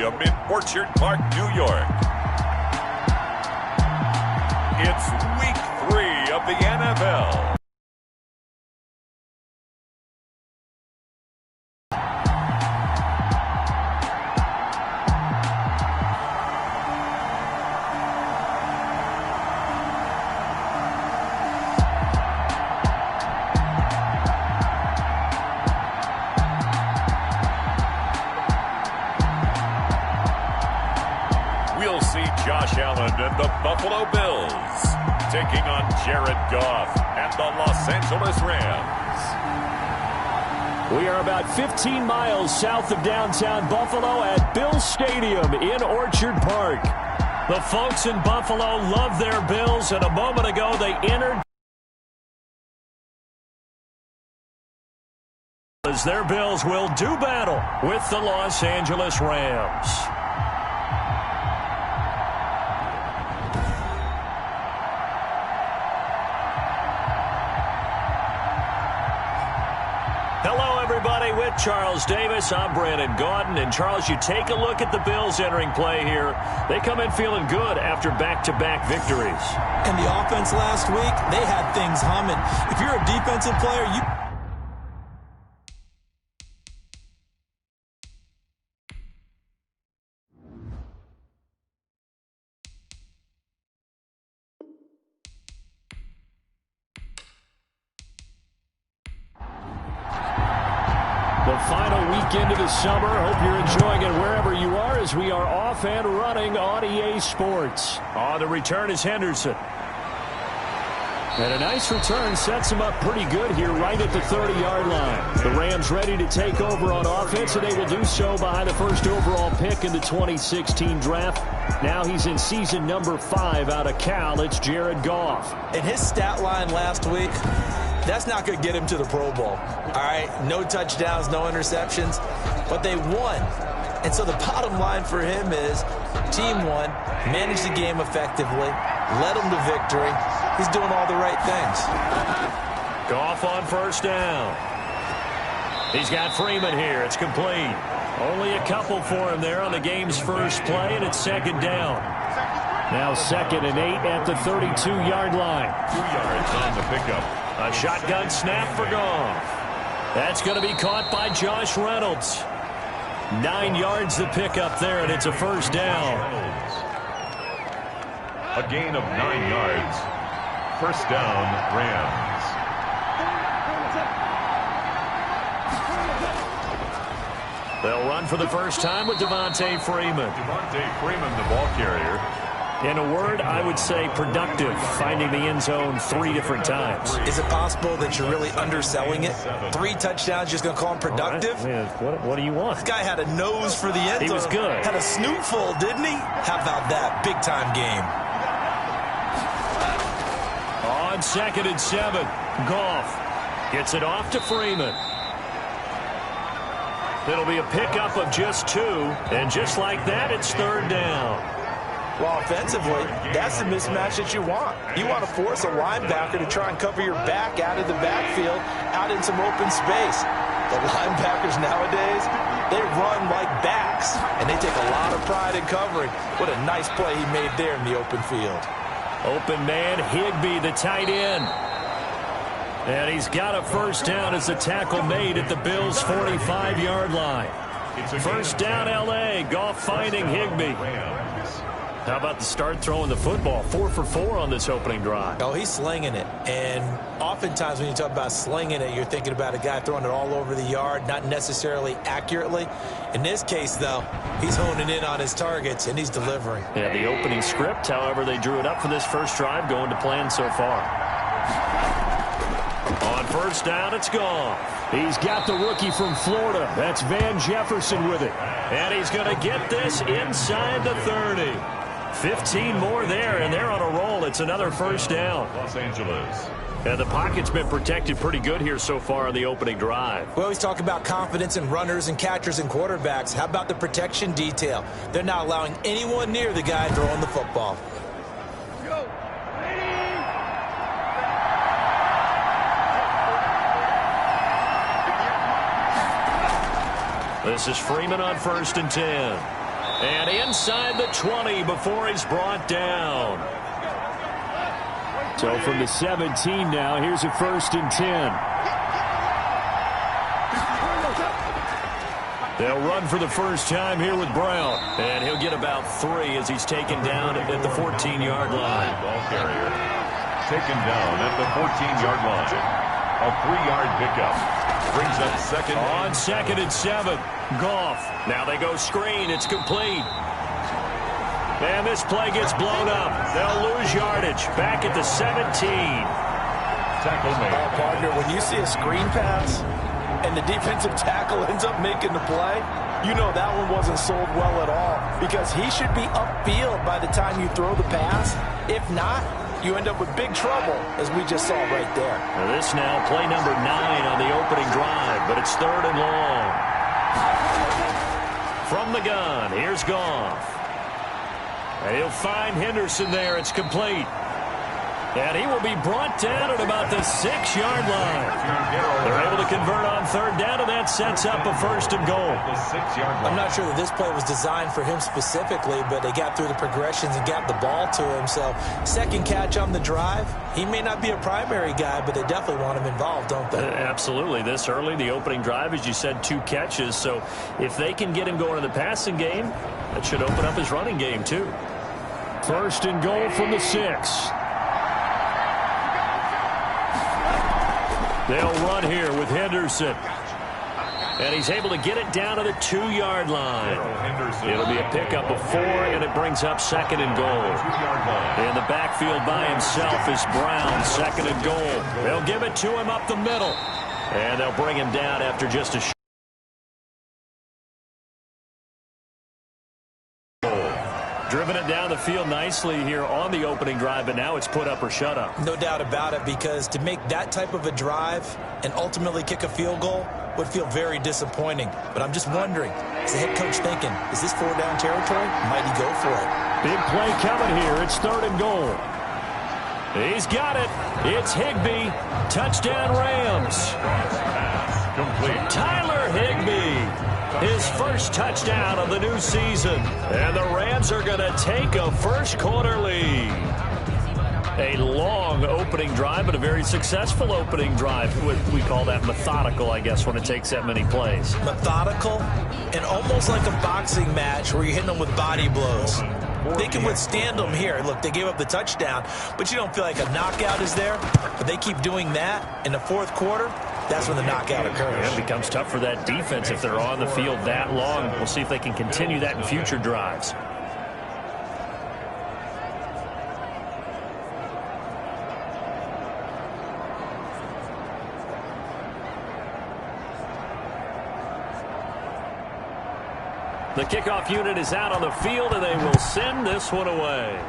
Stadium in Orchard Park, New York. It's Week 3 of the NFL. We'll see Josh Allen and the Buffalo Bills taking on Jared Goff and the Los Angeles Rams. We are about 15 miles south of downtown Buffalo at Bills Stadium in Orchard Park. The folks in Buffalo love their Bills, and a moment ago they entered as their Bills will do battle with the Los Angeles Rams. Hello, everybody. With Charles Davis, I'm Brandon Gaudin. And, Charles, you take a look at the Bills entering play here. They come in feeling good after back-to-back victories. And the offense last week, they had things humming. If you're a defensive player, you... The final weekend of the summer. Hope you're enjoying it wherever you are as we are off and running on EA Sports. On the return is Henderson. And a nice return sets him up pretty good here right at the 30-yard line. The Rams ready to take over on offense, and they will do so behind the first overall pick in the 2016 draft. Now he's in season number 5 out of Cal. It's Jared Goff. And his stat line last week, that's not going to get him to the Pro Bowl. All right, no touchdowns, no interceptions, but they won. And so the bottom line for him is team won, managed the game effectively, led them to victory. He's doing all the right things. Goff on first down. He's got Freeman here. It's complete. Only a couple for him there on the game's first play, and it's second down. Now 2nd and 8 at the 32-yard line. 2 yards on the pickup. A shotgun snap for Goff. That's going to be caught by Josh Reynolds. 9 yards to pick up there, and it's a first down. A gain of 9 yards. First down, Rams. They'll run for the first time with Devontae Freeman. Devontae Freeman, the ball carrier. In a word, I would say productive, finding the end zone 3 different times. Is it possible that you're really underselling it? 3 touchdowns, just going to call him productive? Right. What do you want? This guy had a nose for the end zone. He was good. Had a snootful, didn't he? How about that? Big-time game. On 2nd and 7, Goff gets it off to Freeman. It'll be a pickup of just 2, and just like that, it's 3rd down. Well, offensively, that's the mismatch that you want. You want to force a linebacker to try and cover your back out of the backfield, out in some open space. The linebackers nowadays, they run like backs, and they take a lot of pride in covering. What a nice play he made there in the open field. Open man, Higbee, the tight end. And he's got a first down as the tackle made at the Bills' 45-yard line. First down, L.A. Goff finding Higbee. How about the start throwing the football? 4 for 4 on this opening drive. Oh, he's slinging it. And oftentimes when you talk about slinging it, you're thinking about a guy throwing it all over the yard, not necessarily accurately. In this case, though, he's honing in on his targets, and he's delivering. Yeah, the opening script, however, they drew it up for this first drive, going to plan so far. On first down, it's gone. He's got the rookie from Florida. That's Van Jefferson with it. And he's going to get this inside the 30. 15 more there, and they're on a roll. It's another first down. Los Angeles. And the pocket's been protected pretty good here so far on the opening drive. We always talk about confidence in runners and catchers and quarterbacks. How about the protection detail? They're not allowing anyone near the guy throwing the football. This is Freeman on 1st and 10. And inside the 20 before he's brought down. So from the 17 now, here's a 1st and 10. They'll run for the first time here with Brown. And he'll get about 3 as he's taken down at the 14-yard line. Ball carrier taken down at the 14-yard line. A 3-yard pickup. Brings up second. On 2nd and 7. Goff. Now they go screen. It's complete. And this play gets blown up. They'll lose yardage. Back at the 17. Tackle made. Partner, when you see a screen pass and the defensive tackle ends up making the play, you know that one wasn't sold well at all, because he should be upfield by the time you throw the pass. If not, you end up with big trouble, as we just saw right there. Now this now, play number 9 on the opening drive, but it's 3rd and long. From the gun, here's Goff. And he'll find Henderson there. It's complete. And he will be brought down at about the 6-yard line. They're able to convert on 3rd down, and that sets up a 1st and goal. I'm not sure that this play was designed for him specifically, but they got through the progressions and got the ball to him. So 2nd catch on the drive. He may not be a primary guy, but they definitely want him involved, don't they? Absolutely. This early, the opening drive, as you said, 2 catches. So if they can get him going in the passing game, that should open up his running game too. 1st and goal from the 6. They'll run here with Henderson. And he's able to get it down to the 2-yard line. It'll be a pickup of 4, and it brings up 2nd and goal. In the backfield by himself is Brown, 2nd and goal. They'll give it to him up the middle. And they'll bring him down after just a driven it down the field nicely here on the opening drive, but now it's put up or shut up. No doubt about it, because to make that type of a drive and ultimately kick a field goal would feel very disappointing. But I'm just wondering, is the head coach thinking, is this 4-down territory? Might he go for it? Big play coming here. It's 3rd and goal. He's got it. It's Higbee. Touchdown Rams. Complete. Tyler Higbee. His first touchdown of the new season. And the Rams are going to take a first-quarter lead. A long opening drive, but a very successful opening drive. We call that methodical, I guess, when it takes that many plays. Methodical and almost like a boxing match where you're hitting them with body blows. They can withstand them here. Look, they gave up the touchdown, but you don't feel like a knockout is there. But they keep doing that in the 4th quarter. That's when the knockout occurs. It becomes tough for that defense if they're on the field that long. We'll see if they can continue that in future drives. The kickoff unit is out on the field, and they will send this one away.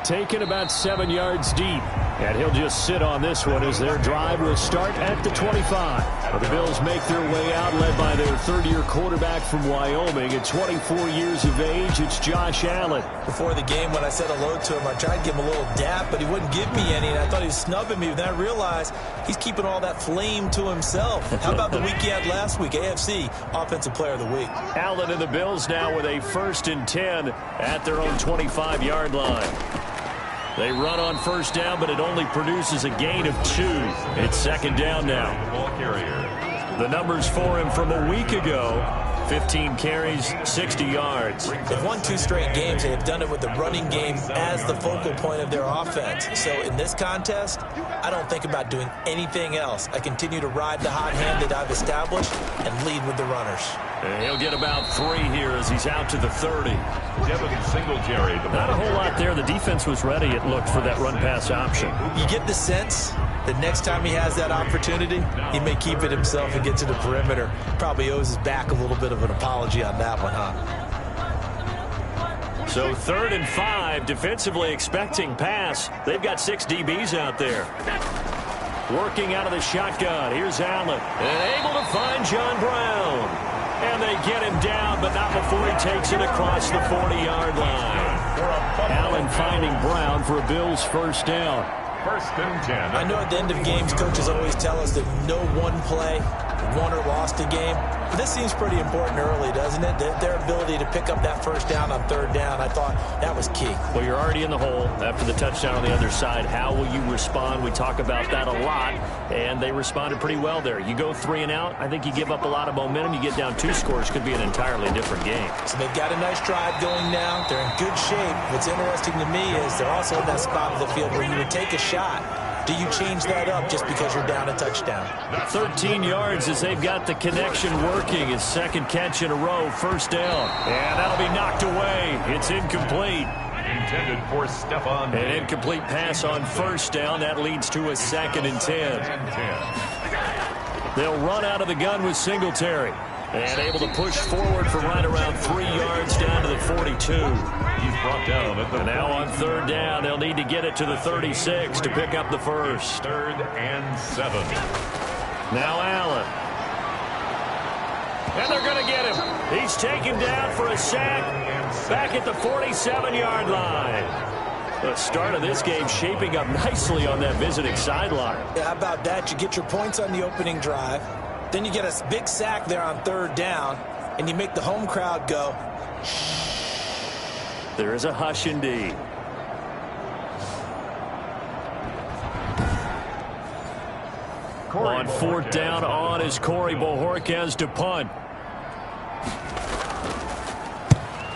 Taken about 7 yards deep. And he'll just sit on this one as their drive will start at the 25. Well, the Bills make their way out, led by their 3rd-year quarterback from Wyoming. At 24 years of age, it's Josh Allen. Before the game, when I said hello to him, I tried to give him a little dap, but he wouldn't give me any, and I thought he was snubbing me. Then I realized he's keeping all that flame to himself. How about the week he had last week? AFC Offensive Player of the Week. Allen and the Bills now with a 1st and 10 at their own 25-yard line. They run on 1st down, but it only produces a gain of 2. It's 2nd down now. Ball carrier. The numbers for him from a week ago: 15 carries, 60 yards. They've won 2 straight games. They have done it with the running game as the focal point of their offense. So in this contest, I don't think about doing anything else. I continue to ride the hot hand that I've established and lead with the runners. And he'll get about 3 here as he's out to the 30. Devin Singletary. Not a whole lot there. The defense was ready, it looked, for that run-pass option. You get the sense that next time he has that opportunity, he may keep it himself and get to the perimeter. Probably owes his back a little bit of an apology on that one, huh? So 3rd and 5, defensively expecting pass. They've got 6 DBs out there. Working out of the shotgun. Here's Allen. And able to find John Brown. And they get him down, but not before he takes it across the 40-yard line. Allen finding Brown for a Bills 1st down. 1st and 10. I know at the end of games, coaches always tell us that no one play won or lost a game. But this seems pretty important early, doesn't it? Their ability to pick up that first down on third down, I thought that was key. Well, you're already in the hole after the touchdown on the other side. How will you respond? We talk about that a lot, and they responded pretty well there. You go 3 and out, I think you give up a lot of momentum. You get down 2 scores, could be an entirely different game. So they've got a nice drive going now. They're in good shape. What's interesting to me is they're also in that spot of the field where you would take a shot. Do you change that up just because you're down a touchdown? 13 yards as they've got the connection working. His second catch in a row, first down. And that'll be knocked away. It's incomplete. Intended for Stephon. An incomplete pass on first down. That leads to a 2nd and 10. They'll run out of the gun with Singletary. And able to push forward for right around 3 yards down to the 42. He's brought down at the and now on third down, they'll need to get it to the 36 to pick up the first. 3rd and 7. Now Allen. And they're going to get him. He's taken down for a sack back at the 47-yard line. The start of this game shaping up nicely on that visiting sideline. Yeah, how about that? You get your points on the opening drive. Then you get a big sack there on third down, and you make the home crowd go. There is a hush indeed. On 4th down on is Corey Bojorquez to punt.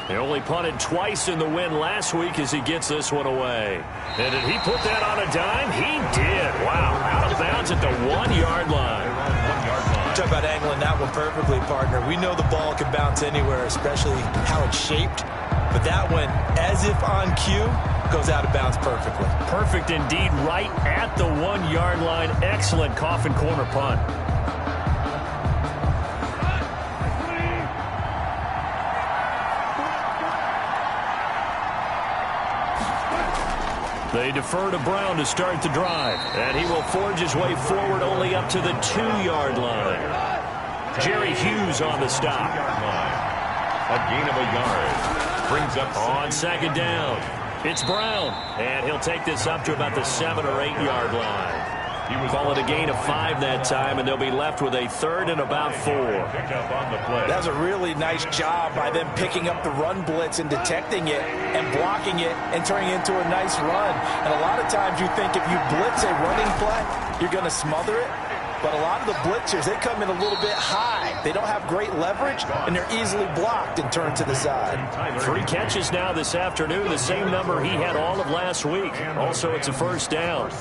They only punted twice in the win last week as he gets this one away. And did he put that on a dime? He did. Wow. Out of bounds at the 1-yard line. Talk about angling that one perfectly, partner. We know the ball can bounce anywhere, especially how it's shaped. But that one, as if on cue, goes out of bounds perfectly. Perfect indeed, right at the 1-yard line. Excellent coffin corner punt. They defer to Brown to start the drive. And he will forge his way forward only up to the 2-yard line. Jerry Hughes on the stop. A gain of a yard. Brings up on 2nd down. It's Brown. And he'll take this up to about the 7 or 8-yard line. He was calling a gain of 5 that time, and they'll be left with a 3rd and about 4. That was a really nice job by them picking up the run blitz and detecting it and blocking it and turning it into a nice run. And a lot of times you think if you blitz a running play, you're going to smother it. But a lot of the blitzers, they come in a little bit high. They don't have great leverage, and they're easily blocked and turned to the side. 3 catches now this afternoon, the same number he had all of last week. Also, it's a first down.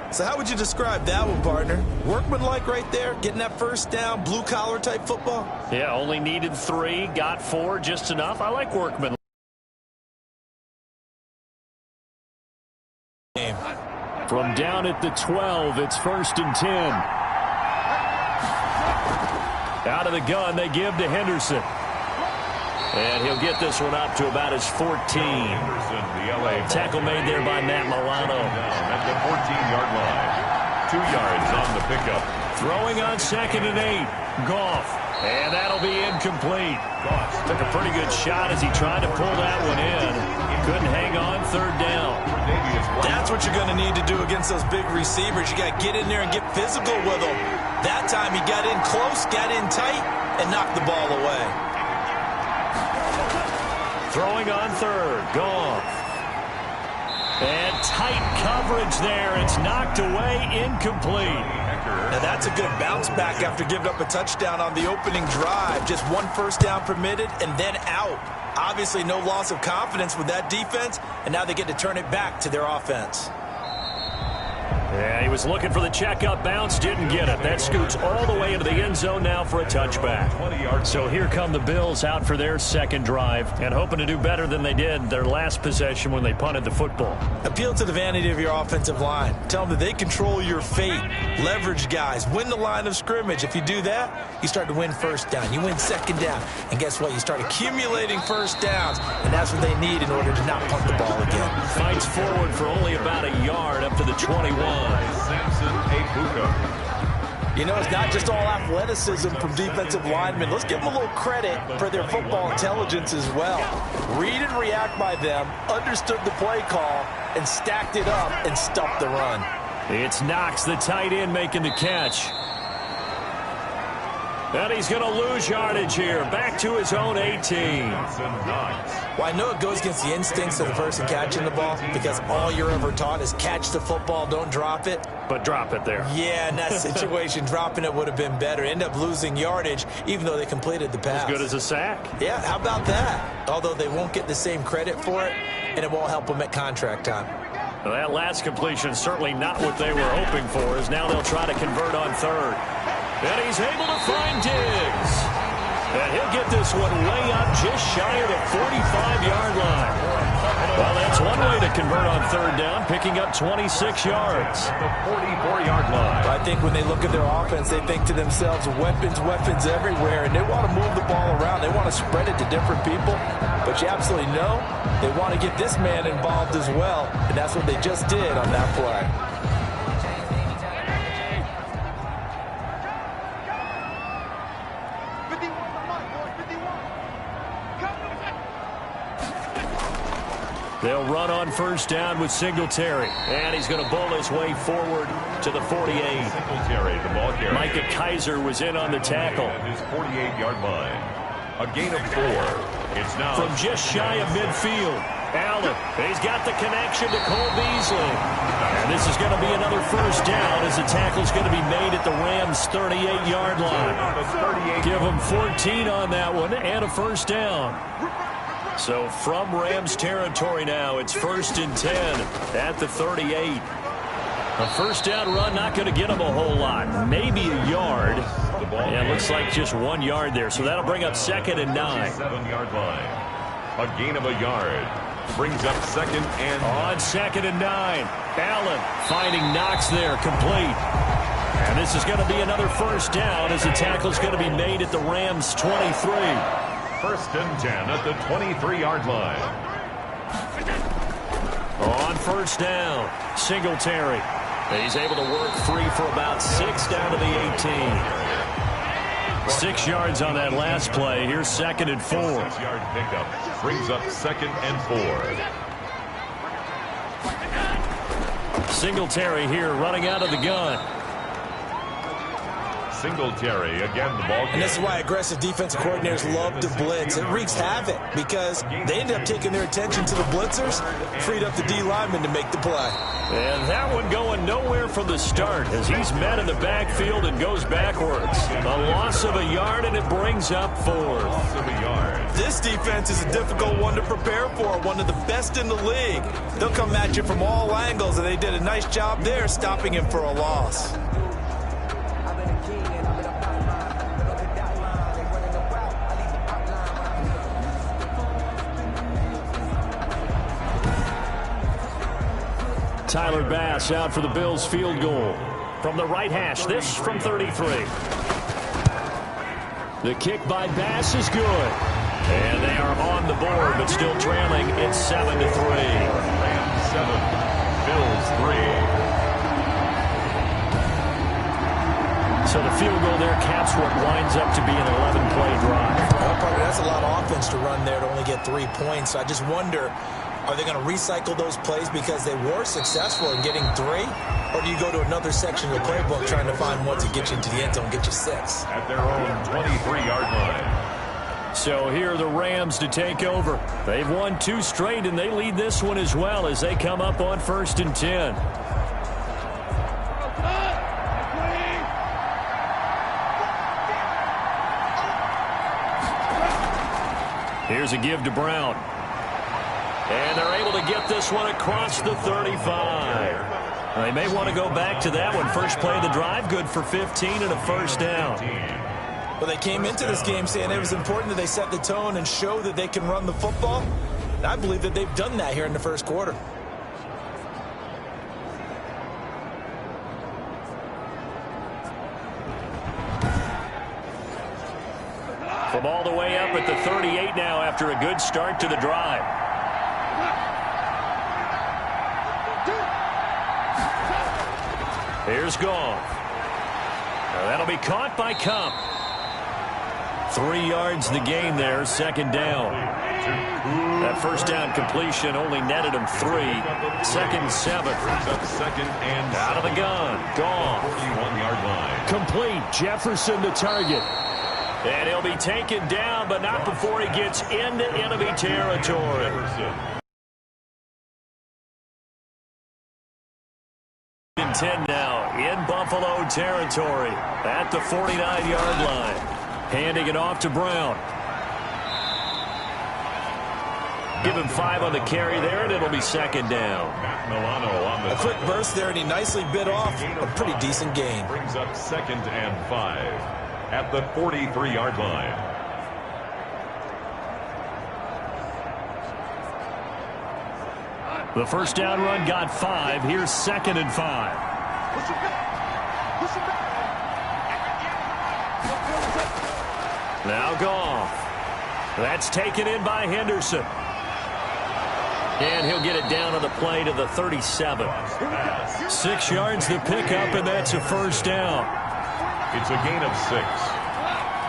So how would you describe that one, partner? Workman-like right there, getting that first down, blue-collar type football? Yeah, only needed 3, got 4, just enough. I like Workman. From down at the 12, it's 1st and 10. Out of the gun, they give to Henderson. And he'll get this one up to about his 14. Tackle made there by Matt Milano. At the 14-yard line. 2 yards on the pickup. Throwing on 2nd and 8. Goff. And that'll be incomplete. Goff took a pretty good shot as he tried to pull that one in. Couldn't hang on, 3rd down. That's what you're going to need to do against those big receivers. You got to get in there and get physical with them. That time he got in close, got in tight, and knocked the ball away. Throwing on 3rd, Goff. And tight coverage there. It's knocked away, incomplete. Now that's a good bounce back after giving up a touchdown on the opening drive. Just 1 first down permitted and then out. Obviously no loss of confidence with that defense, and now they get to turn it back to their offense. Yeah, he was looking for the checkup bounce, didn't get it. That scoots all the way into the end zone now for a touchback. So here come the Bills out for their 2nd drive and hoping to do better than they did their last possession when they punted the football. Appeal to the vanity of your offensive line. Tell them that they control your fate. Leverage guys. Win the line of scrimmage. If you do that, you start to win first down. You win 2nd down. And guess what? You start accumulating first downs. And that's what they need in order to not punt the ball again. Fights forward for only about a yard up to the 21. Samson Ebuka. You know, it's not just all athleticism from defensive linemen. Let's give them a little credit for their football intelligence as well. Read and react by them, understood the play call, and stacked it up and stuffed the run. It's Knox, the tight end, making the catch. And he's going to lose yardage here. Back to his own 18. Well, I know it goes against the instincts of the person catching the ball because all you're ever taught is catch the football, don't drop it. But drop it there. Yeah, in that situation, dropping it would have been better. End up losing yardage, even though they completed the pass. As good as a sack. Yeah, how about that? Although they won't get the same credit for it, and it won't help them at contract time. Well, that last completion certainly not what they were hoping for, as now they'll try to convert on third. And he's able to find Diggs. And he'll get this one way up just shy of the 45-yard line. Well, that's one way to convert on third down, picking up 26 yards. The 44-yard line. I think when they look at their offense, they think to themselves, weapons, weapons everywhere, and they want to move the ball around. They want to spread it to different people. But you absolutely know they want to get this man involved as well, and that's what they just did on that play. They'll run on first down with Singletary. And he's going to bull his way forward to the 48. Singletary, the ball carrier. Micah Kiser was in on the tackle. At his 48-yard line. A gain of 4. It's now From just shy of midfield, Allen. He's got the connection to Cole Beasley. And this is going to be another first down as the tackle's going to be made at the Rams' 38-yard line. Give them 14 on that one and a first down. So from Rams territory now, it's 1st and 10 at the 38. A first down run not going to get them a whole lot. Maybe a yard. And it looks like just 1 yard there. So that'll bring up 2nd and 9. 7-yard line. A gain of a yard. Brings up 2nd and 9. On 2nd and 9. Allen finding Knox there, complete. And this is going to be another first down as the tackle's going to be made at the Rams' 23. 1st and 10 at the 23-yard line. On first down, Singletary. He's able to work free for about 6 down to the 18. 6 yards on that last play. Here's 2nd and 4. 6-yard pickup brings up 2nd and 4. Singletary here running out of the gun. Singletary, again, the ball. And this is why aggressive defensive coordinators love to blitz. It wreaks havoc because they end up taking their attention to the blitzers, freed up the D lineman to make the play. And that one going nowhere from the start as he's met in the backfield and goes backwards. A loss of a yard, and it brings up 4. Loss of a yard. This defense is a difficult one to prepare for, one of the best in the league. They'll come at you from all angles, and they did a nice job there stopping him for a loss. Tyler Bass out for the Bills field goal. From the right hash, this from 33. The kick by Bass is good. And they are on the board, but still trailing. It's 7-3. Rams 7, Bills 3. So the field goal there caps what winds up to be an 11-play drive. Well, Parker, that's a lot of offense to run there to only get 3 points. So I just wonder, are they going to recycle those plays because they were successful in getting 3? Or do you go to another section of the playbook trying to find one to get you into the end zone, get you 6? At their own 23-yard line. So here are the Rams to take over. They've won 2 straight, and they lead this one as well as they come up on 1st and 10. Here's a give to Brown. And they're able to get this one across the 35. They may want to go back to that one. First play of the drive, good for 15 and a first down. Well, they came into this game saying it was important that they set the tone and show that they can run the football. And I believe that they've done that here in the first quarter. From all the way up at the 38 now after a good start to the drive. Here's Goff. Now that'll be caught by Kupp. 3 yards the gain there, 2nd down. That first down completion only netted him 3. 2nd and 7. Second and out of the gun. Goff. 41-yard line. Complete. Jefferson the target. And he'll be taken down, but not before he gets into enemy territory. And 10 now in Buffalo territory at the 49-yard line. Handing it off to Brown. Give him 5 on the carry there, and it'll be second down. A quick burst there, and he nicely bit off a pretty decent gain. Brings up 2nd and 5 at the 43-yard line. The first down run got 5. Here's 2nd and 5. Now Goff. That's taken in by Henderson. And he'll get it down on the play to the 37. 6 yards the pickup, and that's a first down. It's a gain of 6.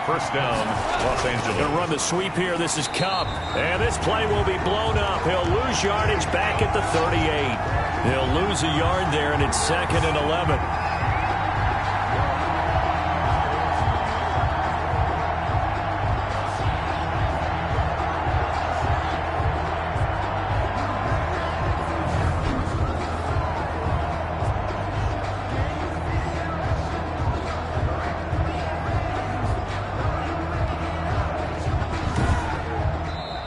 First down, Los Angeles. Going to run the sweep here. This is Kupp. And this play will be blown up. He'll lose yardage back at the 38. He'll lose a yard there, and it's 2nd and 11.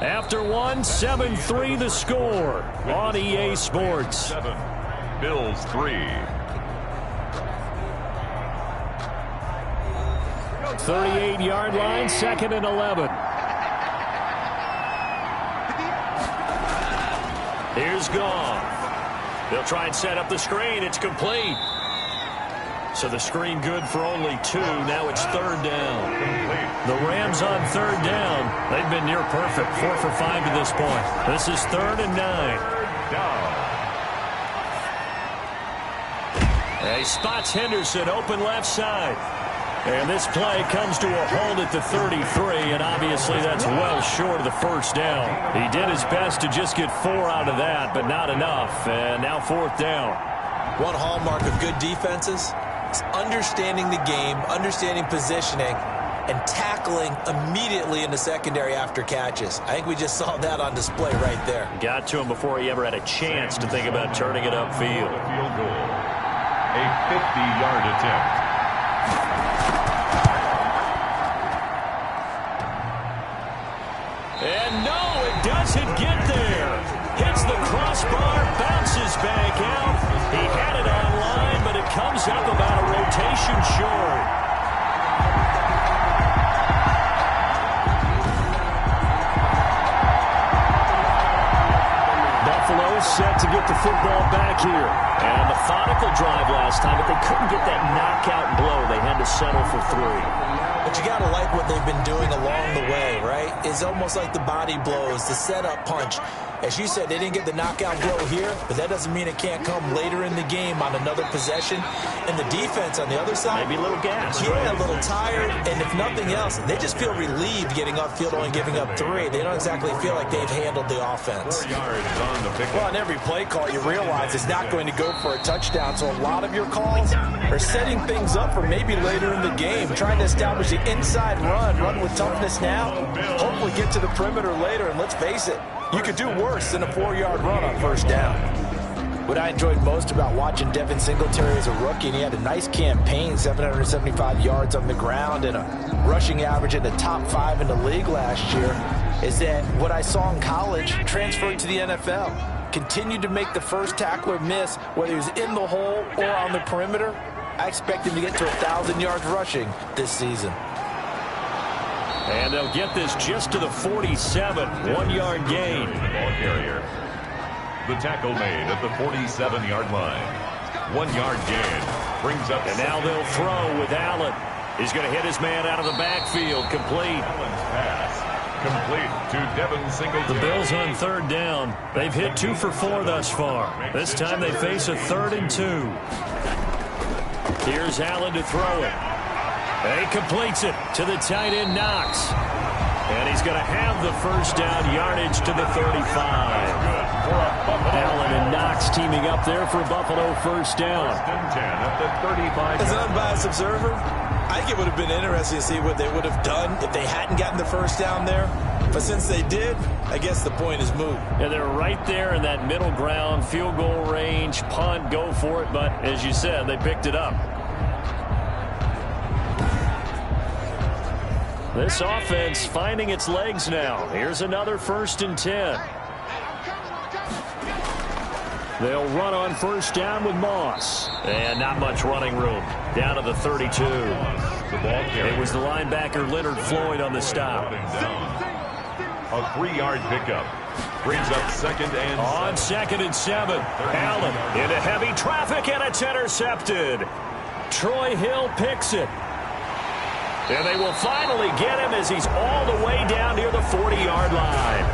After 7-3 the score on EA Sports. 7, Bills 3. 38-yard line, 2nd and 11. Here's Goff. They'll try and set up the screen. It's complete. So the screen good for only 2. Now it's 3rd down. The Rams on 3rd down. They've been near perfect. 4 for 5 to this point. This is 3rd and 9. He spots Henderson open left side. And this play comes to a halt at the 33, and obviously that's well short of the first down. He did his best to just get 4 out of that, but not enough. And now 4th down. One hallmark of good defenses is understanding the game, understanding positioning, and tackling immediately in the secondary after catches. I think we just saw that on display right there. Got to him before he ever had a chance to think about turning it upfield. Field goal. A 50-yard attempt. And no, it doesn't get there. Hits the crossbar, bounces back out. He had it online, but it comes up about a rotation short. Buffalo set to get the football back here. And a methodical drive last time, but they couldn't get that knockout blow. They had to settle for 3. But you got to like what they've been doing along the way, right? It's almost like the body blows, the setup punch. As you said, they didn't get the knockout blow here, but that doesn't mean it can't come later in the game on another possession. And the defense on the other side, maybe a little gas. Yeah, right? A little tired. And if nothing else, they just feel relieved getting upfield, only giving up 3. They don't exactly feel like they've handled the offense. 4 yards on the pickup. Well, on every play call, you realize it's not going to go for a touchdown. So a lot of your calls are setting things up for maybe later in the game, trying to establish the inside run with toughness now, hopefully get to the perimeter later. And let's face it, you could do worse than a 4-yard run on first down. What I enjoyed most about watching Devin Singletary as a rookie, and he had a nice campaign, 775 yards on the ground and a rushing average in the top 5 in the league last year, is that what I saw in college transferred to the NFL. Continued to make the first tackler miss, whether he was in the hole or on the perimeter. I expect him to get to 1,000 yards rushing this season. And they'll get this just to the 47, 1-yard gain. Ball carrier. The tackle made at the 47-yard line. 1-yard gain. Brings up. And now they'll throw with Allen. He's going to hit his man out of the backfield. Complete. Allen's pass. Complete to Devin Singletary. The Bills on 3rd down. They've hit 2 for 4 thus far. This time they face a 3rd and 2. Here's Allen to throw it. And he completes it to the tight end, Knox. And he's going to have the first down, yardage to the 35. Allen and Knox teaming up there for Buffalo first down. First and 10 at the 35. As an unbiased observer, I think it would have been interesting to see what they would have done if they hadn't gotten the first down there. But since they did, I guess the point is moot. Yeah, they're right there in that middle ground, field goal range, punt, go for it. But as you said, they picked it up. This offense finding its legs now. Here's another 1st and 10. They'll run on first down with Moss. And not much running room. Down to the 32. It was the linebacker Leonard Floyd on the stop. A 3-yard pickup. Brings up 2nd and 7. On 2nd and 7. Allen into heavy traffic, and it's intercepted. Troy Hill picks it. And they will finally get him as he's all the way down near the 40-yard line.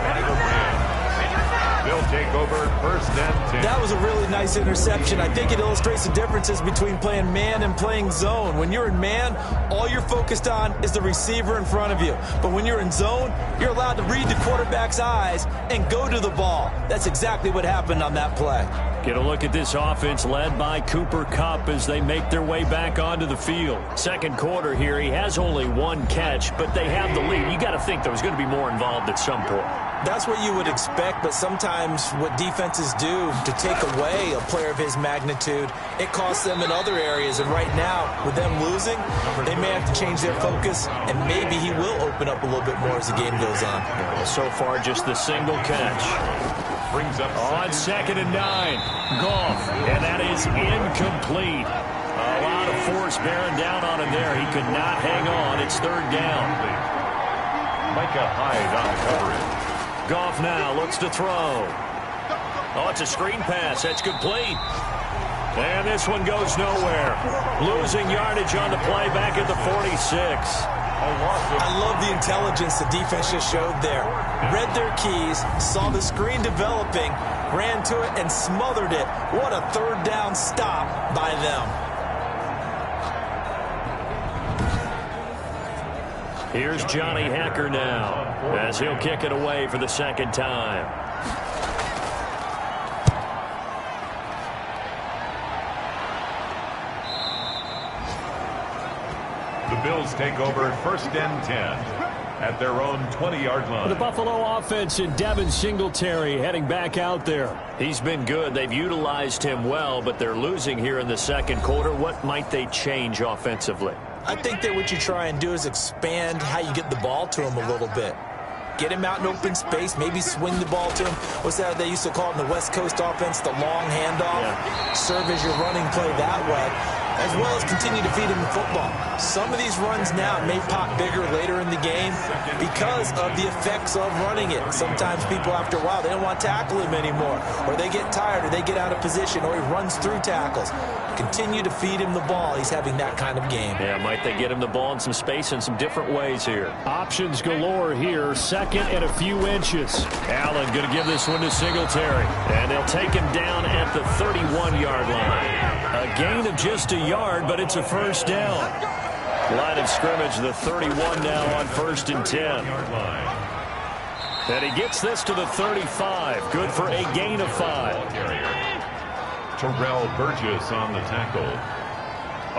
They'll take over 1st and 10. That was a really nice interception. I think it illustrates the differences between playing man and playing zone. When you're in man, all you're focused on is the receiver in front of you. But when you're in zone, you're allowed to read the quarterback's eyes and go to the ball. That's exactly what happened on that play. Get a look at this offense led by Cooper Kupp as they make their way back onto the field. Second quarter here, he has only 1 catch, but they have the lead. You got to think there was going to be more involved at some point. That's what you would expect, but sometimes what defenses do to take away a player of his magnitude, it costs them in other areas. And right now, with them losing, they may have to change their focus, and maybe he will open up a little bit more as the game goes on. So far, just the single catch. Brings up on 2nd and 9. Goff, and that is incomplete. A lot of force bearing down on him there. He could not hang on. It's 3rd down. Micah Hyde on the coverage. Goff now looks to throw. Oh, it's a screen pass. That's complete. And this one goes nowhere. Losing yardage on the play back at the 46. I love the intelligence the defense just showed there. Read their keys, saw the screen developing, ran to it, and smothered it. What a 3rd down stop by them. Here's Johnny Hacker now as he'll kick it away for the 2nd time. The Bills take over 1st and 10 at their own 20-yard line. The Buffalo offense and Devin Singletary heading back out there. He's been good. They've utilized him well, but they're losing here in the 2nd quarter. What might they change offensively? I think that what you try and do is expand how you get the ball to him a little bit. Get him out in open space, maybe swing the ball to him. What's that they used to call it in the West Coast offense, the long handoff? Yeah. Serve as your running play that way, as well as continue to feed him the football. Some of these runs now may pop bigger later in the game because of the effects of running it. Sometimes people, after a while, they don't want to tackle him anymore, or they get tired, or they get out of position, or he runs through tackles. Continue to feed him the ball. He's having that kind of game. Yeah, might they get him the ball in some space in some different ways here. Options galore here. 2nd and a few inches. Allen going to give this one to Singletary. And they'll take him down at the 31-yard line. A gain of just a yard, but it's a 1st down. Line of scrimmage, the 31 now on 1st and 10. And he gets this to the 35. Good for a gain of 5. Terrell Burgess on the tackle.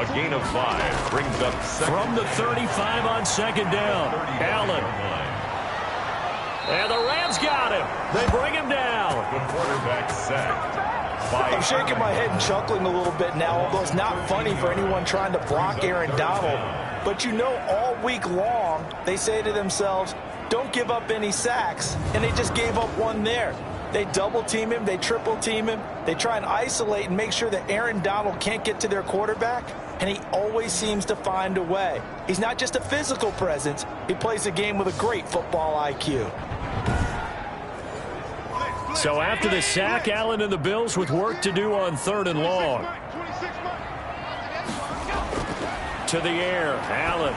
A gain of 5 brings up 2nd. From the 35 on 2nd down. Allen. And the Rams got him. They bring him down. The quarterback sacked. I'm shaking my head and chuckling a little bit now, although it's not funny for anyone trying to block Aaron Donald. But you know, all week long, they say to themselves, don't give up any sacks. And they just gave up one there. They double team him. They triple team him. They try and isolate and make sure that Aaron Donald can't get to their quarterback. And he always seems to find a way. He's not just a physical presence. He plays a game with a great football IQ. So after the sack, Allen and the Bills with work to do on 3rd and long. To the air, Allen.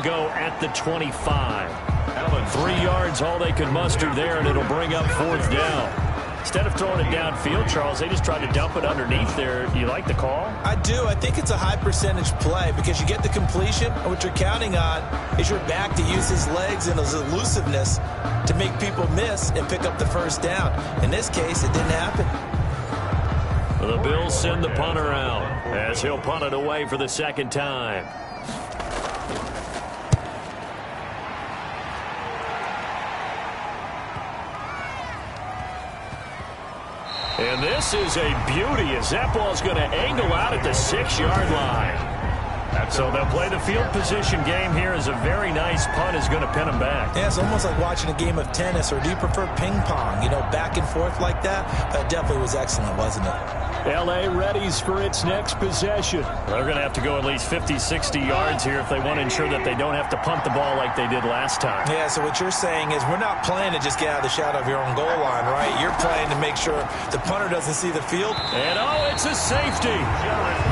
Go at the 25. Allen, 3 yards, all they could muster there, and it'll bring up 4th down. Instead of throwing it downfield, Charles, they just tried to dump it underneath there. Do you like the call? I do. I think it's a high percentage play because you get the completion, and what you're counting on is your back to use his legs and his elusiveness to make people miss and pick up the 1st down. In this case, it didn't happen. The Bills will send the punter out as he'll punt it away for the second time. And this is a beauty as that ball is going to angle out at the 6-yard line. So they'll play the field position game here as a very nice punt is going to pin them back. Yeah, it's almost like watching a game of tennis, or do you prefer ping pong? You know, back and forth like that? That definitely was excellent, wasn't it? L.A. readies for its next possession. They're going to have to go at least 50, 60 yards here if they want to ensure that they don't have to punt the ball like they did last time. Yeah, so what you're saying is we're not playing to just get out of the shadow of your own goal line, right? You're playing to make sure the punter doesn't see the field. And, oh, it's a safety.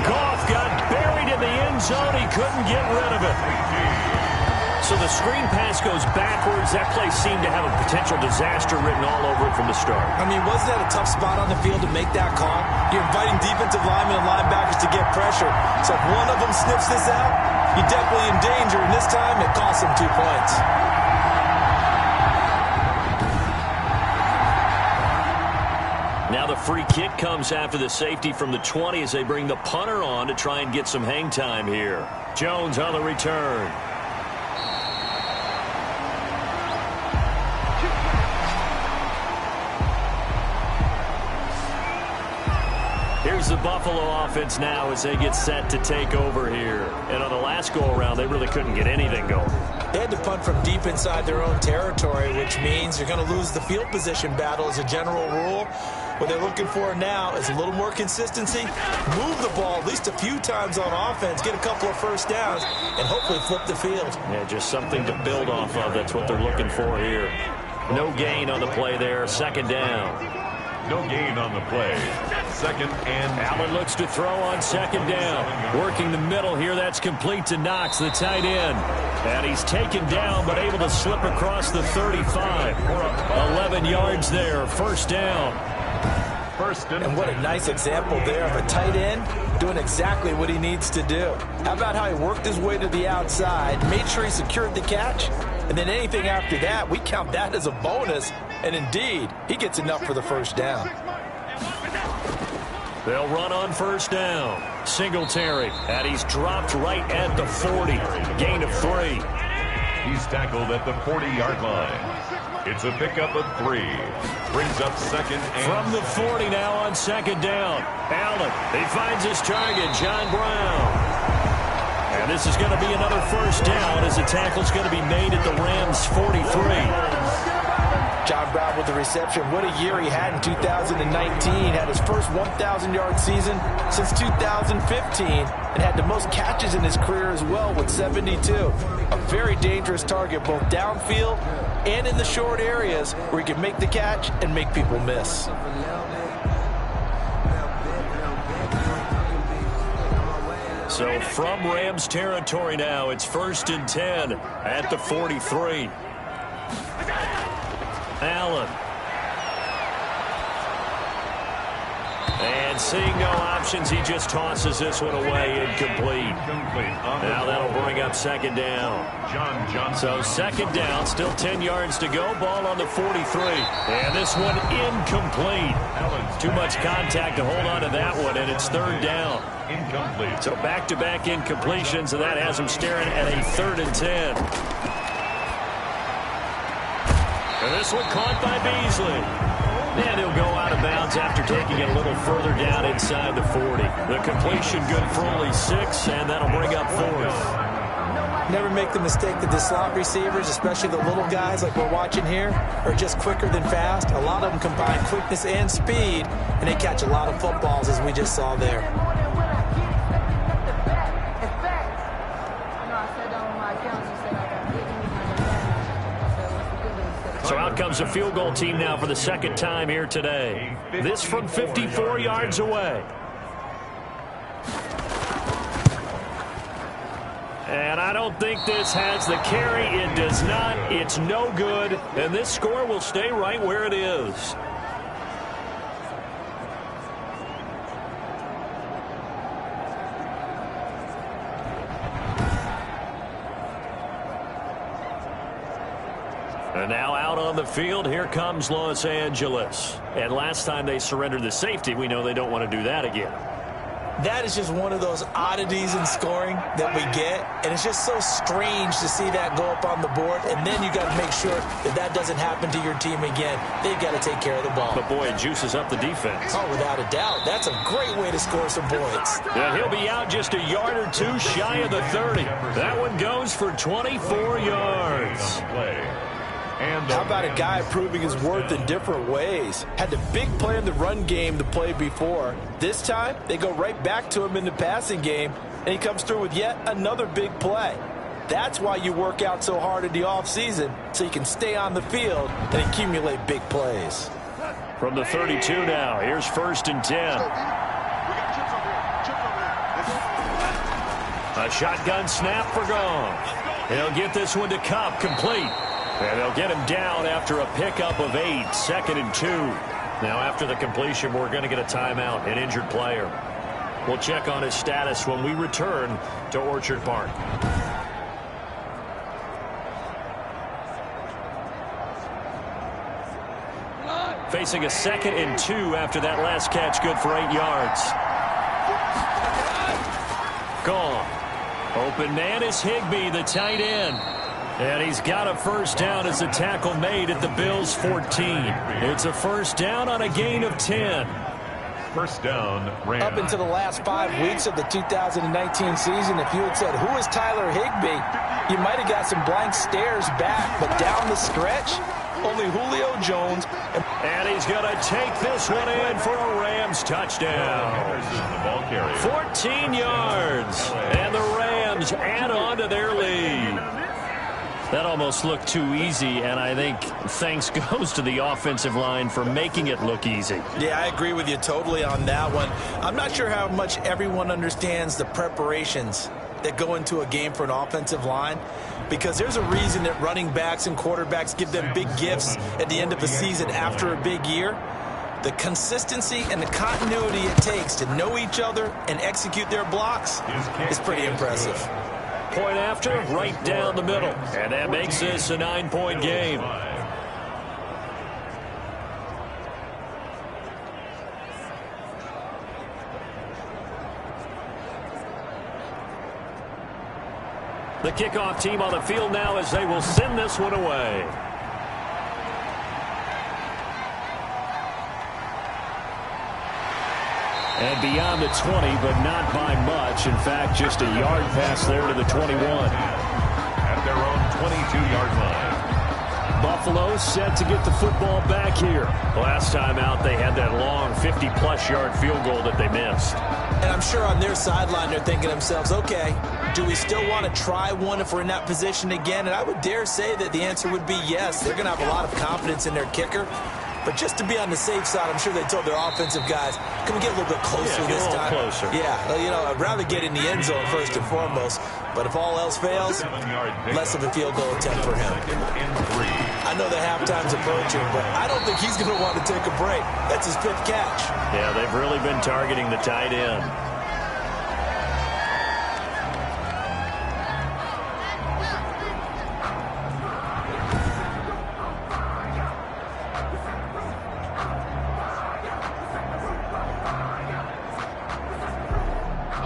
Goff got buried in the end zone. He couldn't get rid of it. So the screen pass goes backwards. That play seemed to have a potential disaster written all over it from the start. I mean, wasn't that a tough spot on the field to make that call? You're inviting defensive linemen and linebackers to get pressure. So if one of them sniffs this out, you're definitely in danger. And this time, it costs them 2 points. Now the free kick comes after the safety from the 20 as they bring the punter on to try and get some hang time here. Jones on the return. Here's the Buffalo offense now as they get set to take over here. And on the last go-around, they really couldn't get anything going. They had to punt from deep inside their own territory, which means you're going to lose the field position battle as a general rule. What they're looking for now is a little more consistency, move the ball at least a few times on offense, get a couple of first downs, and hopefully flip the field. Yeah, just something to build off of. That's what they're looking for here. No gain on the play there. Second down. No gain on the play. Second and Allen looks to throw on second down. Working the middle here. That's complete to Knox, the tight end. And he's taken down but able to slip across the 35. 11 yards there. First down. And what a nice example there of a tight end doing exactly what he needs to do. How about how he worked his way to the outside, made sure he secured the catch, and then anything after that, we count that as a bonus. And indeed, he gets enough for the first down. They'll run on first down. Singletary, and he's dropped right at the 40. Gain of 3. He's tackled at the 40-yard line. It's a pickup of 3. Brings up second and... From the 40 now on second down. Allen, he finds his target, John Brown. And this is going to be another first down as the tackle's going to be made at the Rams' 43. John Brown with the reception. What a year he had in 2019. Had his first 1,000-yard season since 2015 and had the most catches in his career as well with 72. A very dangerous target both downfield and in the short areas where he can make the catch and make people miss. So from Rams territory now, it's 1st and 10 at the 43. Allen. And seeing no options, he just tosses this one away, incomplete. Now that'll bring up second down. So second down, still 10 yards to go. Ball on the 43. And this one incomplete. Too much contact to hold on to that one, and it's third down. Incomplete. So back-to-back incompletions, and that has him staring at a 3rd and 10. And this one caught by Beasley. And he'll go out of bounds after taking it a little further down inside the 40. The completion good for only 6, and that'll bring up 4th. Never make the mistake that the slot receivers, especially the little guys like we're watching here, are just quicker than fast. A lot of them combine quickness and speed, and they catch a lot of footballs, as we just saw there. So out comes a field goal team now for the second time here today. This from 54 yards away. And I don't think this has the carry. It does not. It's no good. And this score will stay right where it is. And now out on the field, here comes Los Angeles. And last time they surrendered the safety, we know they don't want to do that again. That is just one of those oddities in scoring that we get, and it's just so strange to see that go up on the board, and then you got to make sure that that doesn't happen to your team again. They've got to take care of the ball. But, boy, it juices up the defense. Oh, without a doubt. That's a great way to score some points. Yeah, he'll be out just a yard or two shy of the 30. That one goes for 24 yards. How about a guy proving his worth in different ways? Had the big play in the run game to play before. This time, they go right back to him in the passing game, and he comes through with yet another big play. That's why you work out so hard in the offseason, so you can stay on the field and accumulate big plays. From the 32 now, here's 1st and 10. A shotgun snap for Goff. He'll get this one to Kupp, complete. And they'll get him down after a pickup of 8, 2nd and 2. Now after the completion, we're going to get a timeout, an injured player. We'll check on his status when we return to Orchard Park. Facing a 2nd and 2 after that last catch, good for 8 yards. Gone. Open man is Higbee, the tight end. And he's got a first down as a tackle made at the Bills' 14. It's a first down on a gain of 10. First down, Rams. Up into the last 5 weeks of the 2019 season, if you had said, who is Tyler Higbee, you might have got some blank stares back. But down the stretch, only Julio Jones. And he's going to take this one in for a Rams touchdown. 14 yards. And the Rams add on to their lead. That almost looked too easy, and I think thanks goes to the offensive line for making it look easy. Yeah, I agree with you totally on that one. I'm not sure how much everyone understands the preparations that go into a game for an offensive line, because there's a reason that running backs and quarterbacks give them big gifts at the end of the season after a big year. The consistency and the continuity it takes to know each other and execute their blocks is pretty impressive. Point after, right down the middle. And that makes this a 9-point game. The kickoff team on the field now as they will send this one away. And beyond the 20, but not by much. In fact, just a yard pass there to the 21. At their own 22-yard line. Buffalo set to get the football back here. Last time out, they had that long 50-plus yard field goal that they missed. And I'm sure on their sideline they're thinking to themselves, okay, do we still want to try one if we're in that position again? And I would dare say that the answer would be yes. They're going to have a lot of confidence in their kicker. But just to be on the safe side, I'm sure they told their offensive guys, can we get a little bit closer this time? Closer. Yeah, you know, I'd rather get in the end zone first and foremost. But if all else fails, less of a field goal attempt for him. I know the halftime's approaching, but I don't think he's going to want to take a break. That's his 5th catch. Yeah, they've really been targeting the tight end.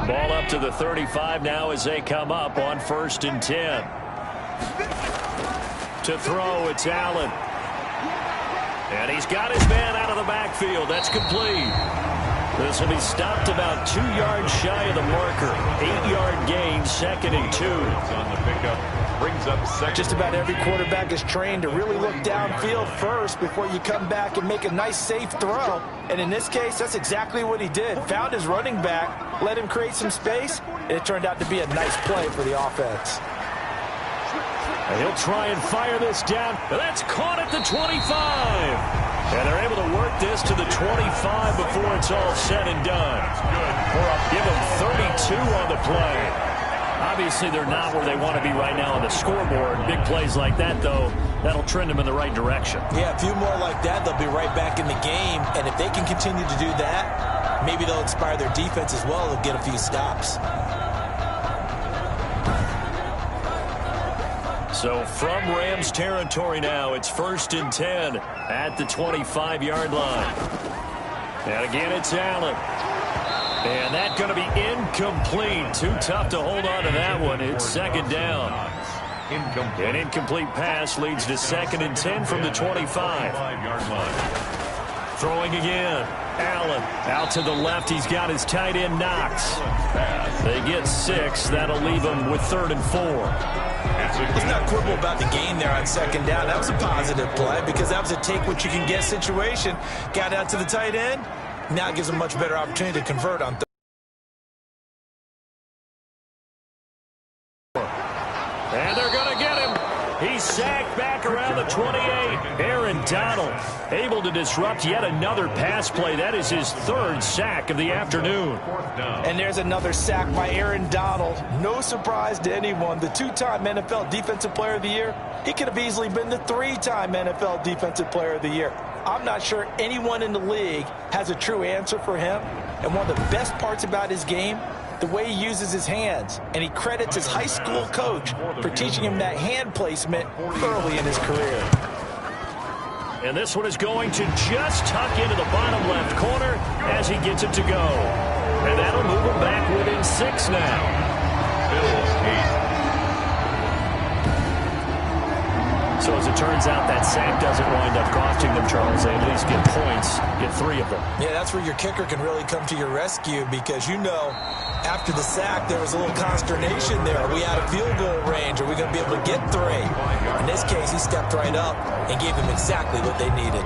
Ball up to the 35 now as they come up on 1st and 10. To throw, it's Allen. And he's got his man out of the backfield. That's complete. This will be stopped about 2 yards shy of the marker. 8-yard gain, 2nd and 2. On the pickup, brings up 2nd. Just about every quarterback is trained to really look downfield first before you come back and make a nice, safe throw. And in this case, that's exactly what he did. Found his running back, let him create some space, and it turned out to be a nice play for the offense. And he'll try and fire this down. That's caught at the 25. And they're able to work this to the 25 before it's all said and done. Give them 32 on the play. Obviously, they're not where they want to be right now on the scoreboard. Big plays like that, though, that'll trend them in the right direction. Yeah, a few more like that, they'll be right back in the game. And if they can continue to do that, maybe they'll inspire their defense as well. They'll get a few stops. So from Rams territory now, it's 1st and 10 at the 25-yard line. And again, it's Allen. And that's going to be incomplete. Too tough to hold on to that one. It's second down. An incomplete pass leads to 2nd and 10 from the 25. Throwing again. Allen out to the left. He's got his tight end Knox. They get 6. That'll leave them with 3rd and 4. Let's not quibble about the gain there on 2nd down. That was a positive play because that was a take-what-you-can-get situation. Got out to the tight end. Now it gives them much better opportunity to convert on 3rd. And they're going to get him. He's sacked back around the 28. Aaron Donald able to disrupt yet another pass play. That is his 3rd sack of the afternoon. And there's another sack by Aaron Donald. No surprise to anyone. The 2-time NFL Defensive Player of the Year. He could have easily been the 3-time NFL Defensive Player of the Year. I'm not sure anyone in the league has a true answer for him. And one of the best parts about his game, the way he uses his hands, and he credits his high school coach for teaching him that hand placement early in his career. And this one is going to just tuck into the bottom left corner as he gets it to go. And that'll move him back within 6 now. Bills 8. So as it turns out, that sack doesn't wind up costing them, Charles. They at least get points, get 3 of them. Yeah, that's where your kicker can really come to your rescue because, you know, after the sack, there was a little consternation there. Are we out of field goal range? Are we going to be able to get 3? In this case, he stepped right up and gave them exactly what they needed.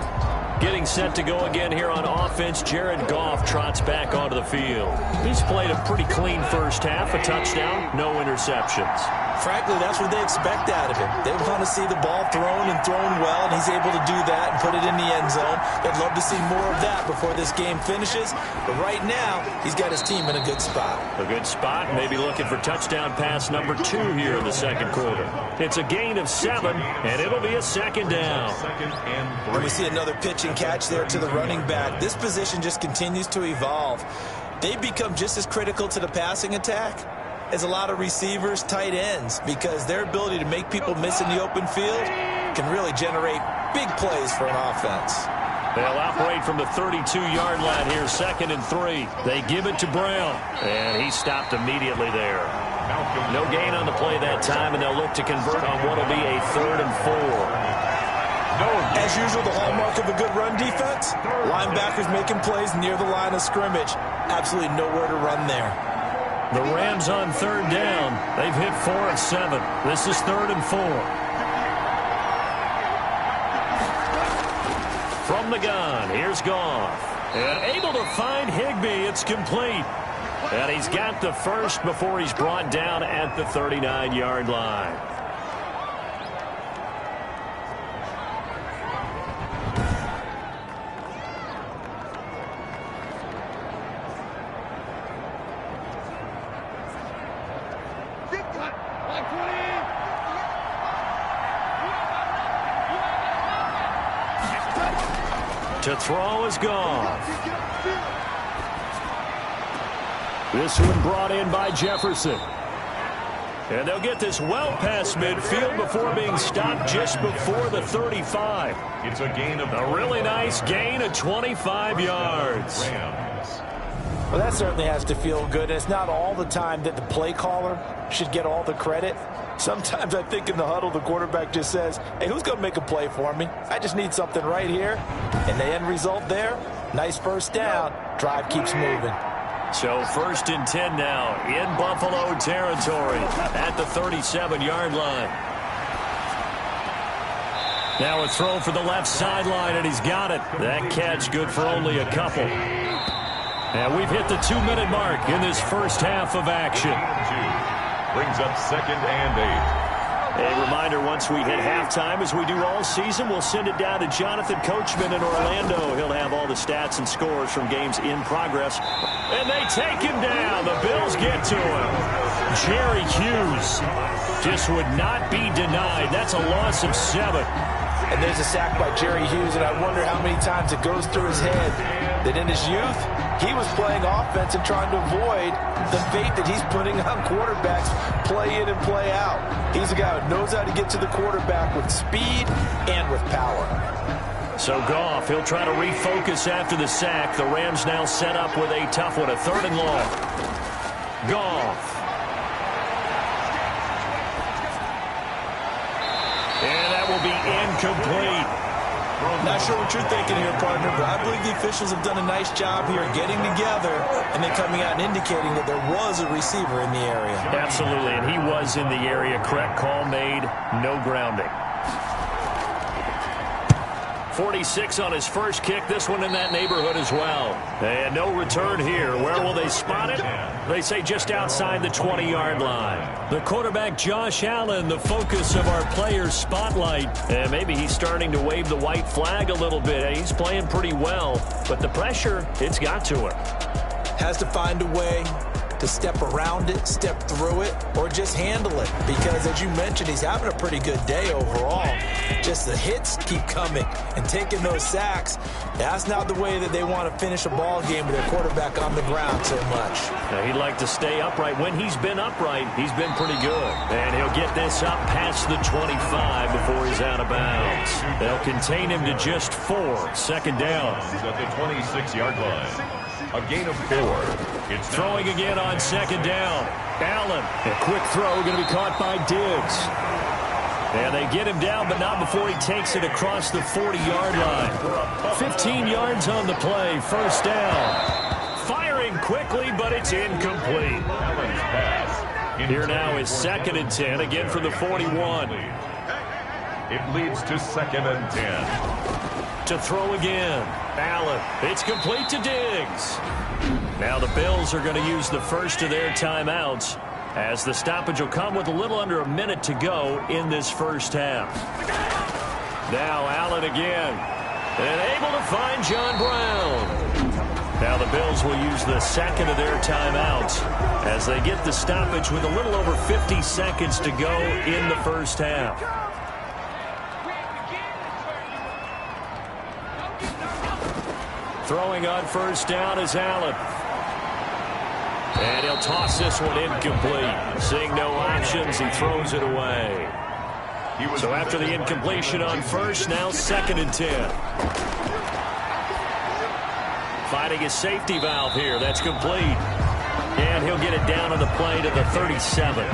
Getting set to go again here on offense, Jared Goff trots back onto the field. He's played a pretty clean first half, a touchdown, no interceptions. Frankly, that's what they expect out of him. They want to see the ball thrown and thrown well, and he's able to do that and put it in the end zone. They'd love to see more of that before this game finishes. But right now, he's got his team in a good spot. A good spot, maybe looking for touchdown pass number 2 here in the second quarter. It's a gain of 7, and it'll be a 2nd down. And we see another pitch and catch there to the running back. This position just continues to evolve. They become just as critical to the passing attack as a lot of receivers, tight ends, because their ability to make people miss in the open field can really generate big plays for an offense. They'll operate from the 32-yard line here, 2nd and 3. They give it to Brown, and he stopped immediately there. No gain on the play that time, and they'll look to convert on what will be a 3rd and 4. As usual, the hallmark of a good run defense, linebackers making plays near the line of scrimmage. Absolutely nowhere to run there. The Rams on 3rd down. They've hit 4 of 7. This is 3rd and 4. From the gun, here's Goff. And able to find Higbee. It's complete. And he's got the first before he's brought down at the 39-yard line. To throw is Goff. This one brought in by Jefferson. And they'll get this well past midfield before being stopped just before the 35. It's a gain of a really nice gain of 25 yards. Well, that certainly has to feel good. And it's not all the time that the play caller should get all the credit. Sometimes I think in the huddle, the quarterback just says, hey, who's going to make a play for me? I just need something right here. And the end result there, nice first down. Drive keeps moving. So 1st and 10 now in Buffalo territory at the 37-yard line. Now a throw for the left sideline, and he's got it. That catch good for only a couple. And we've hit the 2-minute mark in this first half of action. Brings up 2nd and 8. A reminder, once we hit halftime, as we do all season, we'll send it down to Jonathan Coachman in Orlando. He'll have all the stats and scores from games in progress. And they take him down. The Bills get to him. Jerry Hughes just would not be denied. That's a loss of 7. And there's a sack by Jerry Hughes, and I wonder how many times it goes through his head that in his youth, he was playing offense and trying to avoid the fate that he's putting on quarterbacks play in and play out. He's a guy who knows how to get to the quarterback with speed and with power. So Goff, he'll try to refocus after the sack. The Rams now set up with a tough one, a 3rd and long. Goff. And that will be incomplete. Not sure what you're thinking here, partner, but I believe the officials have done a nice job here getting together and then coming out and indicating that there was a receiver in the area. Absolutely, and he was in the area. Correct call made, no grounding. 46 on his first kick. This one in that neighborhood as well. And no return here. Where will they spot it? They say just outside the 20-yard line. The quarterback, Josh Allen, the focus of our players' spotlight. And maybe he's starting to wave the white flag a little bit. He's playing pretty well. But the pressure, it's got to him. Has to find a way to step around it, step through it, or just handle it. Because, as you mentioned, he's having a pretty good day overall. Just the hits keep coming and taking those sacks. That's not the way that they want to finish a ball game with their quarterback on the ground so much. Now, he'd like to stay upright. When he's been upright, he's been pretty good. And he'll get this up past the 25 before he's out of bounds. They'll contain him to just 4. 2nd down. He's at the 26-yard line. A gain of 4. It's throwing again on 2nd down. Allen, a quick throw, going to be caught by Diggs. And they get him down, but not before he takes it across the 40-yard line. 15 yards on the play, 1st down. Firing quickly, but it's incomplete. Allen's pass. Here now is 2nd and 10, again from the 41. It leads to 2nd and 10. To throw again. Allen. It's complete to Diggs. Now the Bills are going to use the first of their timeouts as the stoppage will come with a little under a minute to go in this first half. Now Allen again. And able to find John Brown. Now the Bills will use the 2nd of their timeouts as they get the stoppage with a little over 50 seconds to go in the first half. Throwing on 1st down is Allen. And he'll toss this one incomplete. Seeing no options, he throws it away. So after the incompletion on 1st, now 2nd and 10. Finding his safety valve here. That's complete. And he'll get it down on the play to the 37.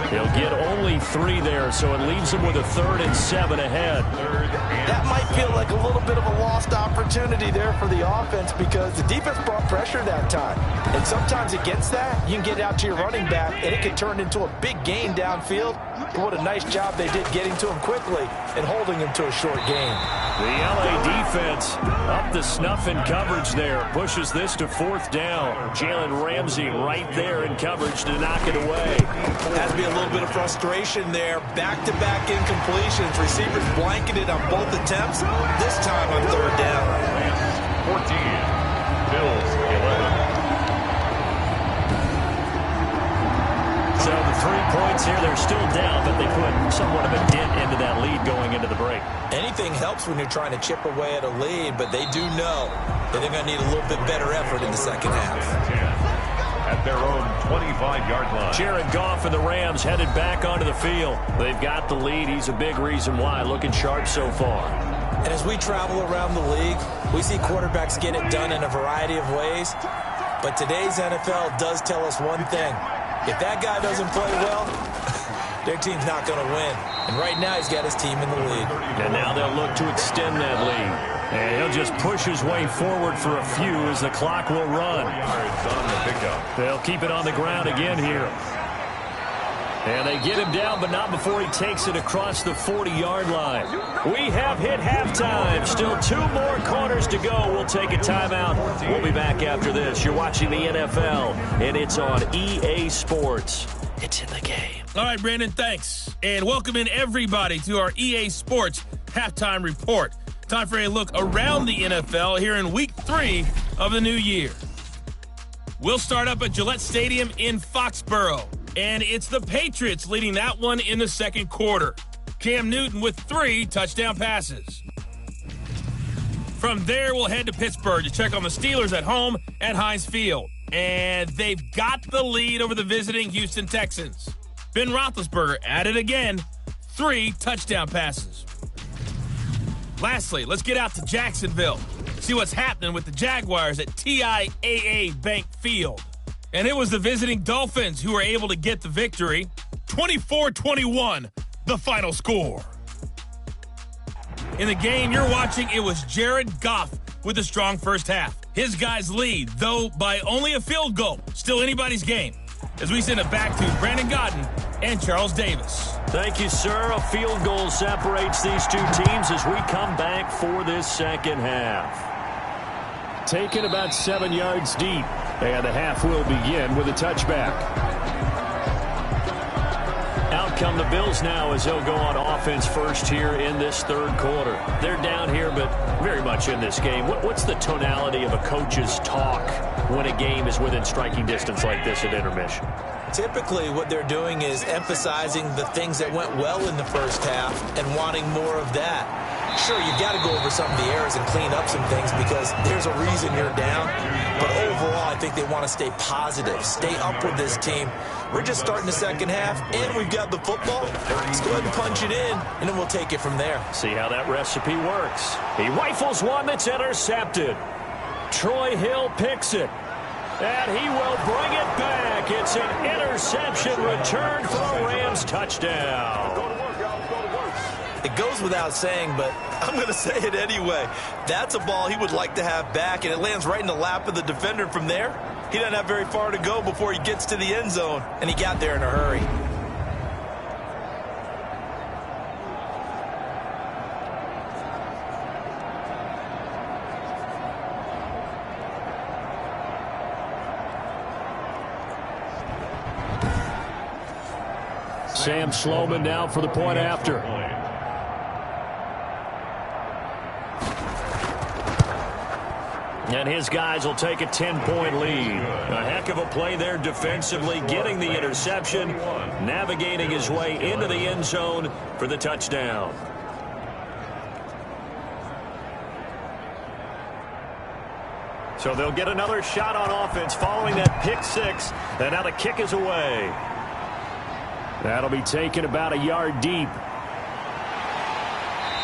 He'll get only 3 there, so it leaves him with a 3rd and 7 ahead. That might feel like a little bit of a lost opportunity there for the offense because the defense brought pressure that time. And sometimes against that, you can get out to your running back, and it can turn into a big gain downfield. But what a nice job they did getting to him quickly and holding him to a short gain. The LA defense up the snuff in coverage there. Pushes this to 4th down. Jalen Ramsey right there in coverage to knock it away. Has to be a little bit of frustration there. Back-to-back incompletions. Receivers blanketed on both attempts. This time on 3rd down. 14. Bills 11. So the 3 points here, they're still down, but they put somewhat of a dent into that lead going into the break. Anything helps when you're trying to chip away at a lead, but they do know that they're going to need a little bit better effort in the second half. At their own 25-yard line. Jared Goff and the Rams headed back onto the field. They've got the lead. He's a big reason why. Looking sharp so far. And as we travel around the league, we see quarterbacks get it done in a variety of ways. But today's NFL does tell us one thing. If that guy doesn't play well, their team's not going to win. And right now he's got his team in the lead. And now they'll look to extend that lead. And he'll just push his way forward for a few as the clock will run. On the pickup. They'll keep it on the ground again here. And they get him down, but not before he takes it across the 40-yard line. We have hit halftime. Still 2 more quarters to go. We'll take a timeout. We'll be back after this. You're watching the NFL, and it's on EA Sports. It's in the game. All right, Brandon, thanks. And welcome in everybody to our EA Sports Halftime Report. Time for a look around the NFL here in Week 3 of the new year. We'll start up at Gillette Stadium in Foxborough. And it's the Patriots leading that one in the second quarter. Cam Newton with 3 touchdown passes. From there, we'll head to Pittsburgh to check on the Steelers at home at Heinz Field. And they've got the lead over the visiting Houston Texans. Ben Roethlisberger at it again, 3 touchdown passes. Lastly, let's get out to Jacksonville. See what's happening with the Jaguars at TIAA Bank Field. And it was the visiting Dolphins who were able to get the victory. 24-21, the final score. In the game you're watching, it was Jared Goff with a strong first half. His guys lead, though by only a field goal. Still anybody's game. As we send it back to Brandon Godden and Charles Davis. Thank you, sir. A field goal separates these two teams as we come back for this second half. Taken about 7 yards deep, and the half will begin with a touchback. Out come the Bills now as they'll go on offense first here in this third quarter. They're down here, but very much in this game. What's the tonality of a coach's talk when a game is within striking distance like this at intermission? Typically, what they're doing is emphasizing the things that went well in the first half and wanting more of that. Sure, you've got to go over some of the errors and clean up some things because there's a reason you're down. But overall, I think they want to stay positive, stay up with this team. We're just starting the second half, and we've got the football. Let's go ahead and punch it in, and then we'll take it from there. See how that recipe works. He rifles one that's intercepted. Troy Hill picks it. And he will bring it back. It's an interception return for a Rams touchdown. It goes without saying, but I'm going to say it anyway. That's a ball he would like to have back, and it lands right in the lap of the defender from there. He doesn't have very far to go before he gets to the end zone, and he got there in a hurry. Sam Sloman now for the point after. And his guys will take a 10-point lead. A heck of a play there defensively, getting the interception, navigating his way into the end zone for the touchdown. So they'll get another shot on offense following that pick six. And now the kick is away. That'll be taken about a yard deep.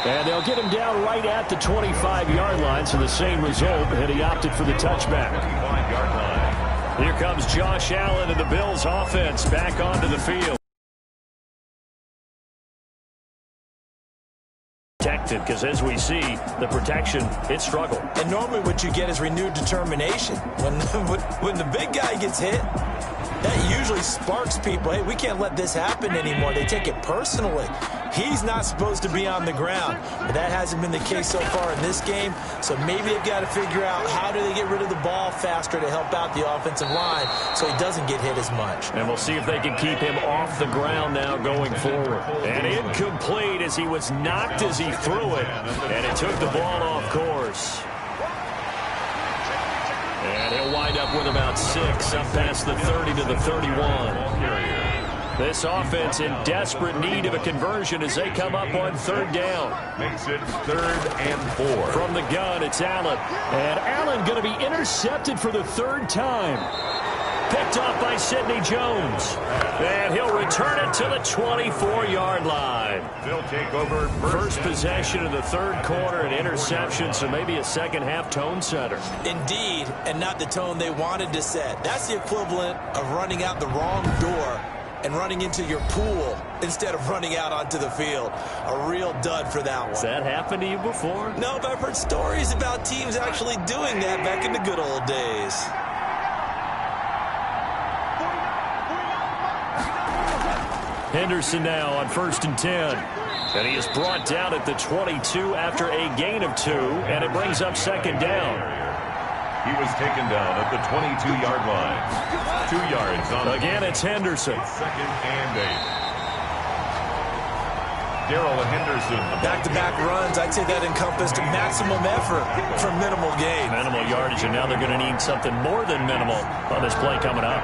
And they'll get him down right at the 25-yard line, so the same result, and he opted for the touchback. Here comes Josh Allen and the Bills offense back onto the field. Protected, because as we see, the protection, it struggled. And normally what you get is renewed determination. When the big guy gets hit, that usually sparks people. Hey, we can't let this happen anymore. They take it personally. He's not supposed to be on the ground, but that hasn't been the case so far in this game. So maybe they've got to figure out how do they get rid of the ball faster to help out the offensive line so he doesn't get hit as much. And we'll see if they can keep him off the ground now going forward. And incomplete as he was knocked as he threw it, and it took the ball off course. And he'll wind up with about 6 up past the 30 to the 31. This offense in desperate need of a conversion as they come up on third down. Makes it 3rd and 4. From the gun, it's Allen. And Allen going to be intercepted for the third time. Picked off by Sidney Jones. And he'll return it to the 24-yard line. They'll take over First possession of the third quarter, an interception, so maybe a second-half tone setter. Indeed, and not the tone they wanted to set. That's the equivalent of running out the wrong door and running into your pool instead of running out onto the field. A real dud for that one. Has that happened to you before? No, but I've heard stories about teams actually doing that back in the good old days. Henderson now on 1st and 10. And he is brought down at the 22 after a gain of 2, and it brings up second down. He was taken down at the 22-yard line. 2 yards on Again, it's Henderson. 2nd and 8. Darrell Henderson. Back-to-back runs, I'd say that encompassed maximum effort for minimal gain. Minimal yardage, and now they're going to need something more than minimal on this play coming up.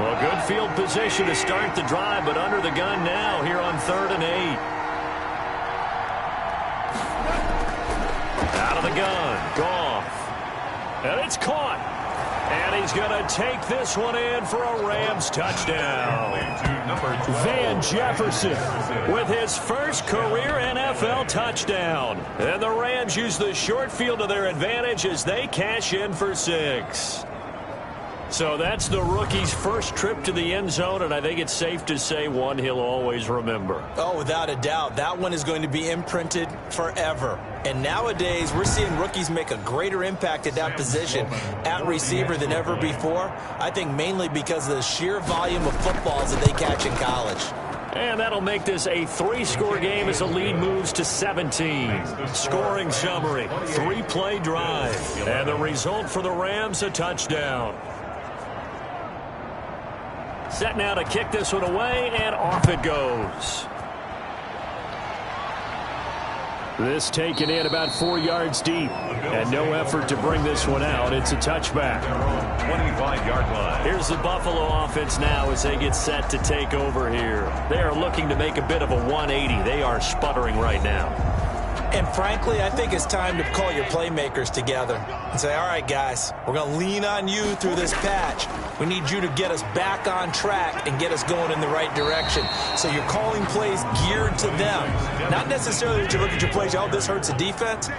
Well, good field position to start the drive, but under the gun now here on 3rd and 8. Out of the gun, Goff. And it's caught. And he's going to take this one in for a Rams touchdown. Van Jefferson with his first career NFL touchdown. And the Rams use the short field to their advantage as they cash in for 6. So that's the rookie's first trip to the end zone, and I think it's safe to say one he'll always remember. Oh, without a doubt. That one is going to be imprinted forever. And nowadays, we're seeing rookies make a greater impact at that position at receiver than ever before. I think mainly because of the sheer volume of footballs that they catch in college. And that'll make this a 3-score game as the lead moves to 17. Scoring summary, 3-play drive. And the result for the Rams, a touchdown. Set now to kick this one away, and off it goes. This taken in about 4 yards deep, and no effort to bring this one out. It's a touchback. 25-yard line. Here's the Buffalo offense now as they get set to take over here. They are looking to make a bit of a 180. They are sputtering right now. And frankly, I think it's time to call your playmakers together and say, all right, guys, we're going to lean on you through this patch. We need you to get us back on track and get us going in the right direction. So you're calling plays geared to them. Not necessarily that you look at your plays, oh, this hurts the defense.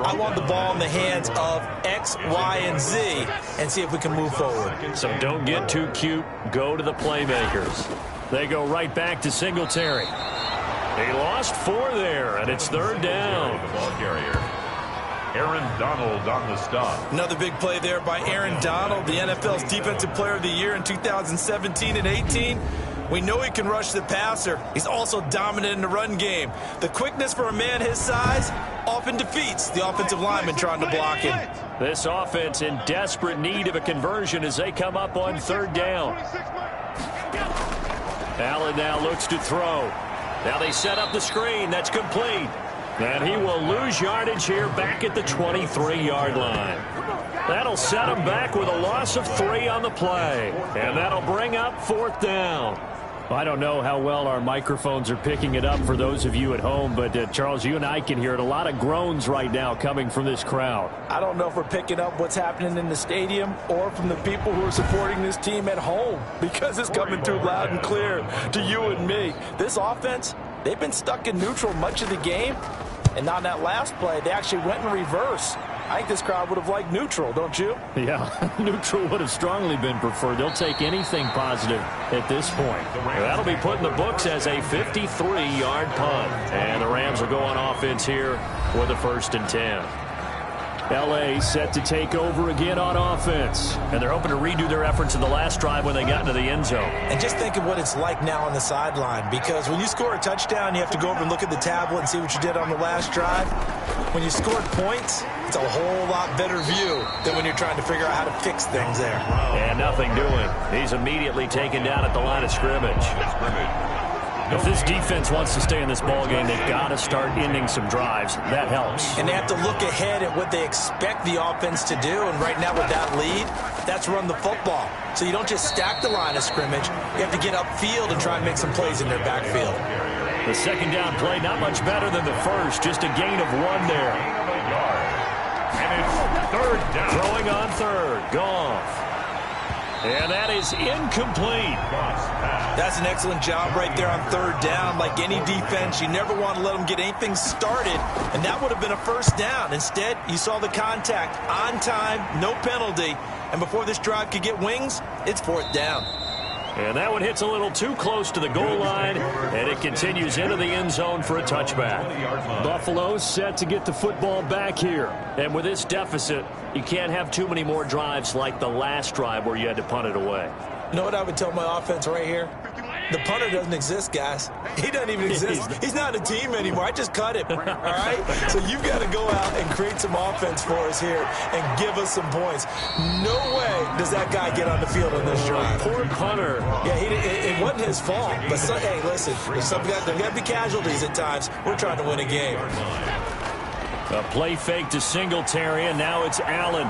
I want the ball in the hands of X, Y, and Z and see if we can move forward. So don't get too cute. Go to the playmakers. They go right back to Singletary. He lost 4 there, and it's 3rd down. The ball carrier, Aaron Donald on the stop. Another big play there by Aaron Donald, the NFL's Defensive Player of the Year in 2017 and 18. We know he can rush the passer. He's also dominant in the run game. The quickness for a man his size often defeats the offensive lineman trying to block him. This offense in desperate need of a conversion as they come up on 3rd down. Allen now looks to throw. Now they set up the screen. That's complete. And he will lose yardage here back at the 23-yard line. That'll set him back with a loss of 3 on the play. And that'll bring up 4th down. I don't know how well our microphones are picking it up for those of you at home, but Charles, you and I can hear it. A lot of groans right now coming from this crowd. I don't know if we're picking up what's happening in the stadium or from the people who are supporting this team at home, because it's coming through loud and clear to you and me. This offense, they've been stuck in neutral much of the game, and on that last play, they actually went in reverse. I think this crowd would have liked neutral, don't you? Yeah, neutral would have strongly been preferred. They'll take anything positive at this point. That'll be put in the books as a 53-yard punt. And the Rams will go on offense here with a 1st and 10. L.A. set to take over again on offense. And they're hoping to redo their efforts in the last drive when they got into the end zone. And just think of what it's like now on the sideline, because when you score a touchdown, you have to go over and look at the tablet and see what you did on the last drive. When you scored points, it's a whole lot better view than when you're trying to figure out how to fix things there. And nothing doing. He's immediately taken down at the line of scrimmage. If this defense wants to stay in this ballgame, they've got to start ending some drives. That helps. And they have to look ahead at what they expect the offense to do. And right now with that lead, that's run the football. So you don't just stack the line of scrimmage. You have to get upfield and try and make some plays in their backfield. The 2nd down play, not much better than the first. Just a gain of 1 there. And it's 3rd down. Throwing on 3rd. Goff. And that is incomplete. That's an excellent job right there on 3rd down. Like any defense, you never want to let them get anything started, and that would have been a 1st down. Instead, you saw the contact on time, no penalty, and before this drive could get wings, it's 4th down. And that one hits a little too close to the goal line, and it continues into the end zone for a touchback. Buffalo set to get the football back here. And with this deficit, you can't have too many more drives like the last drive where you had to punt it away. You know what I would tell my offense right here? The punter doesn't exist, guys. He doesn't even exist. He's not a team anymore. I just cut him, all right? So you've got to go out and create some offense for us here and give us some points. No way does that guy get on the field on this drive. Poor punter. Yeah, it wasn't his fault. But, hey, listen, there's got to be casualties at times. We're trying to win a game. A play fake to Singletary, and now it's Allen.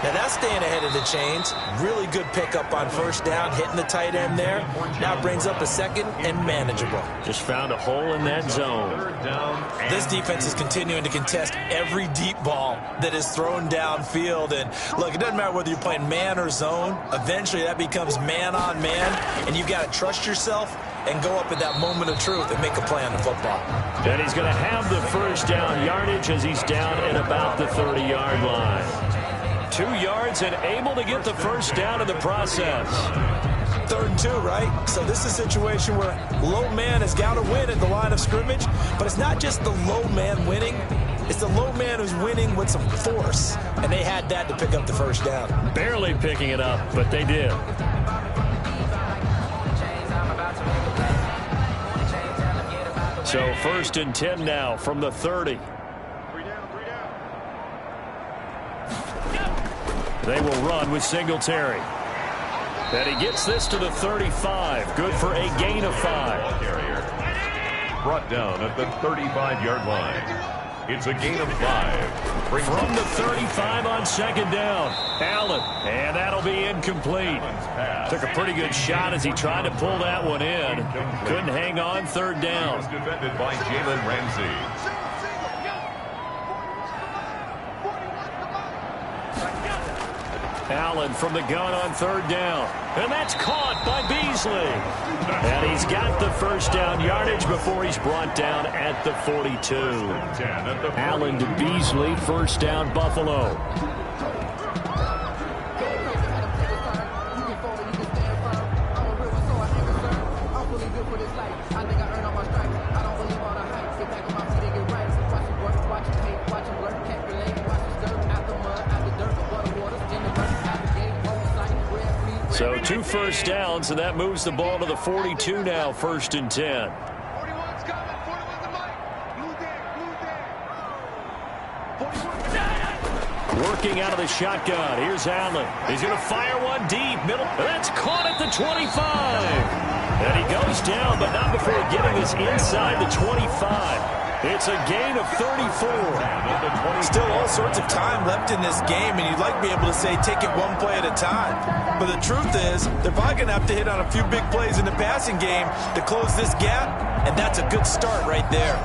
Now that's staying ahead of the chains. Really good pickup on first down, hitting the tight end there. Now brings up a second and manageable. Just found a hole in that zone. This defense is continuing to contest every deep ball that is thrown downfield. And look, it doesn't matter whether you're playing man or zone. Eventually that becomes man on man, and you've got to trust yourself and go up at that moment of truth and make a play on the football. And he's going to have the first down yardage as he's down at about the 30-yard line. 2 yards and able to get the first down in the process. 3rd and 2, right? So this is a situation where low man has got to win at the line of scrimmage, but it's not just the low man winning. It's the low man who's winning with some force, and they had that to pick up the first down. Barely picking it up, but they did. So 1st and 10 now from the 30. They will run with Singletary. And he gets this to the 35. Good for a gain of 5. Brought down at the 35-yard line. It's a gain of 5. From the 35 on 2nd down. Allen. And that'll be incomplete. Took a pretty good shot as he tried to pull that one in. Couldn't hang on. 3rd down. Defended by Jalen Ramsey. Allen from the gun on 3rd down. And that's caught by Beasley. And he's got the first down yardage before he's brought down at the 42. Allen to Beasley, 1st down Buffalo. So 2 first downs, and that moves the ball to the 42 now, 1st and 10. Working out of the shotgun. Here's Allen. He's going to fire one deep. Middle. That's caught at the 25. And he goes down, but not before getting this inside the 25. It's a gain of 34. Still all sorts of time left in this game, and you'd like to be able to say take it one play at a time. But the truth is, they're probably going to have to hit on a few big plays in the passing game to close this gap, and that's a good start right there.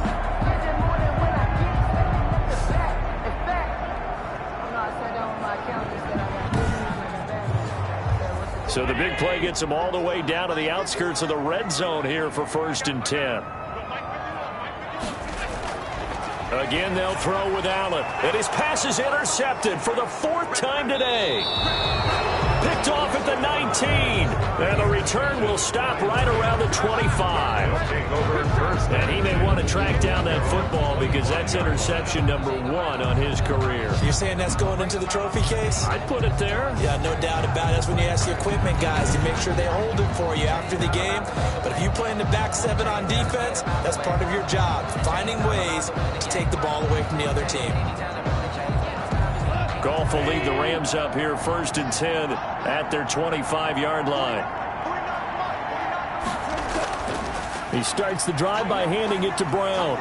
So the big play gets them all the way down to the outskirts of the red zone here for 1st and 10. Again, they'll throw with Allen. And his pass is intercepted for the 4th time today. Picked off at the 19. And the return will stop right around the 25. And he may want to track down that football because that's interception number 1 on his career. You're saying that's going into the trophy case? I'd put it there. Yeah, no doubt about it. That's when you ask the equipment guys to make sure they hold it for you after the game. But if you play in the back 7 on defense, that's part of your job, finding ways to take the ball away from the other team. Goff will lead the Rams up here 1st and 10 at their 25-yard line. He starts the drive by handing it to Brown.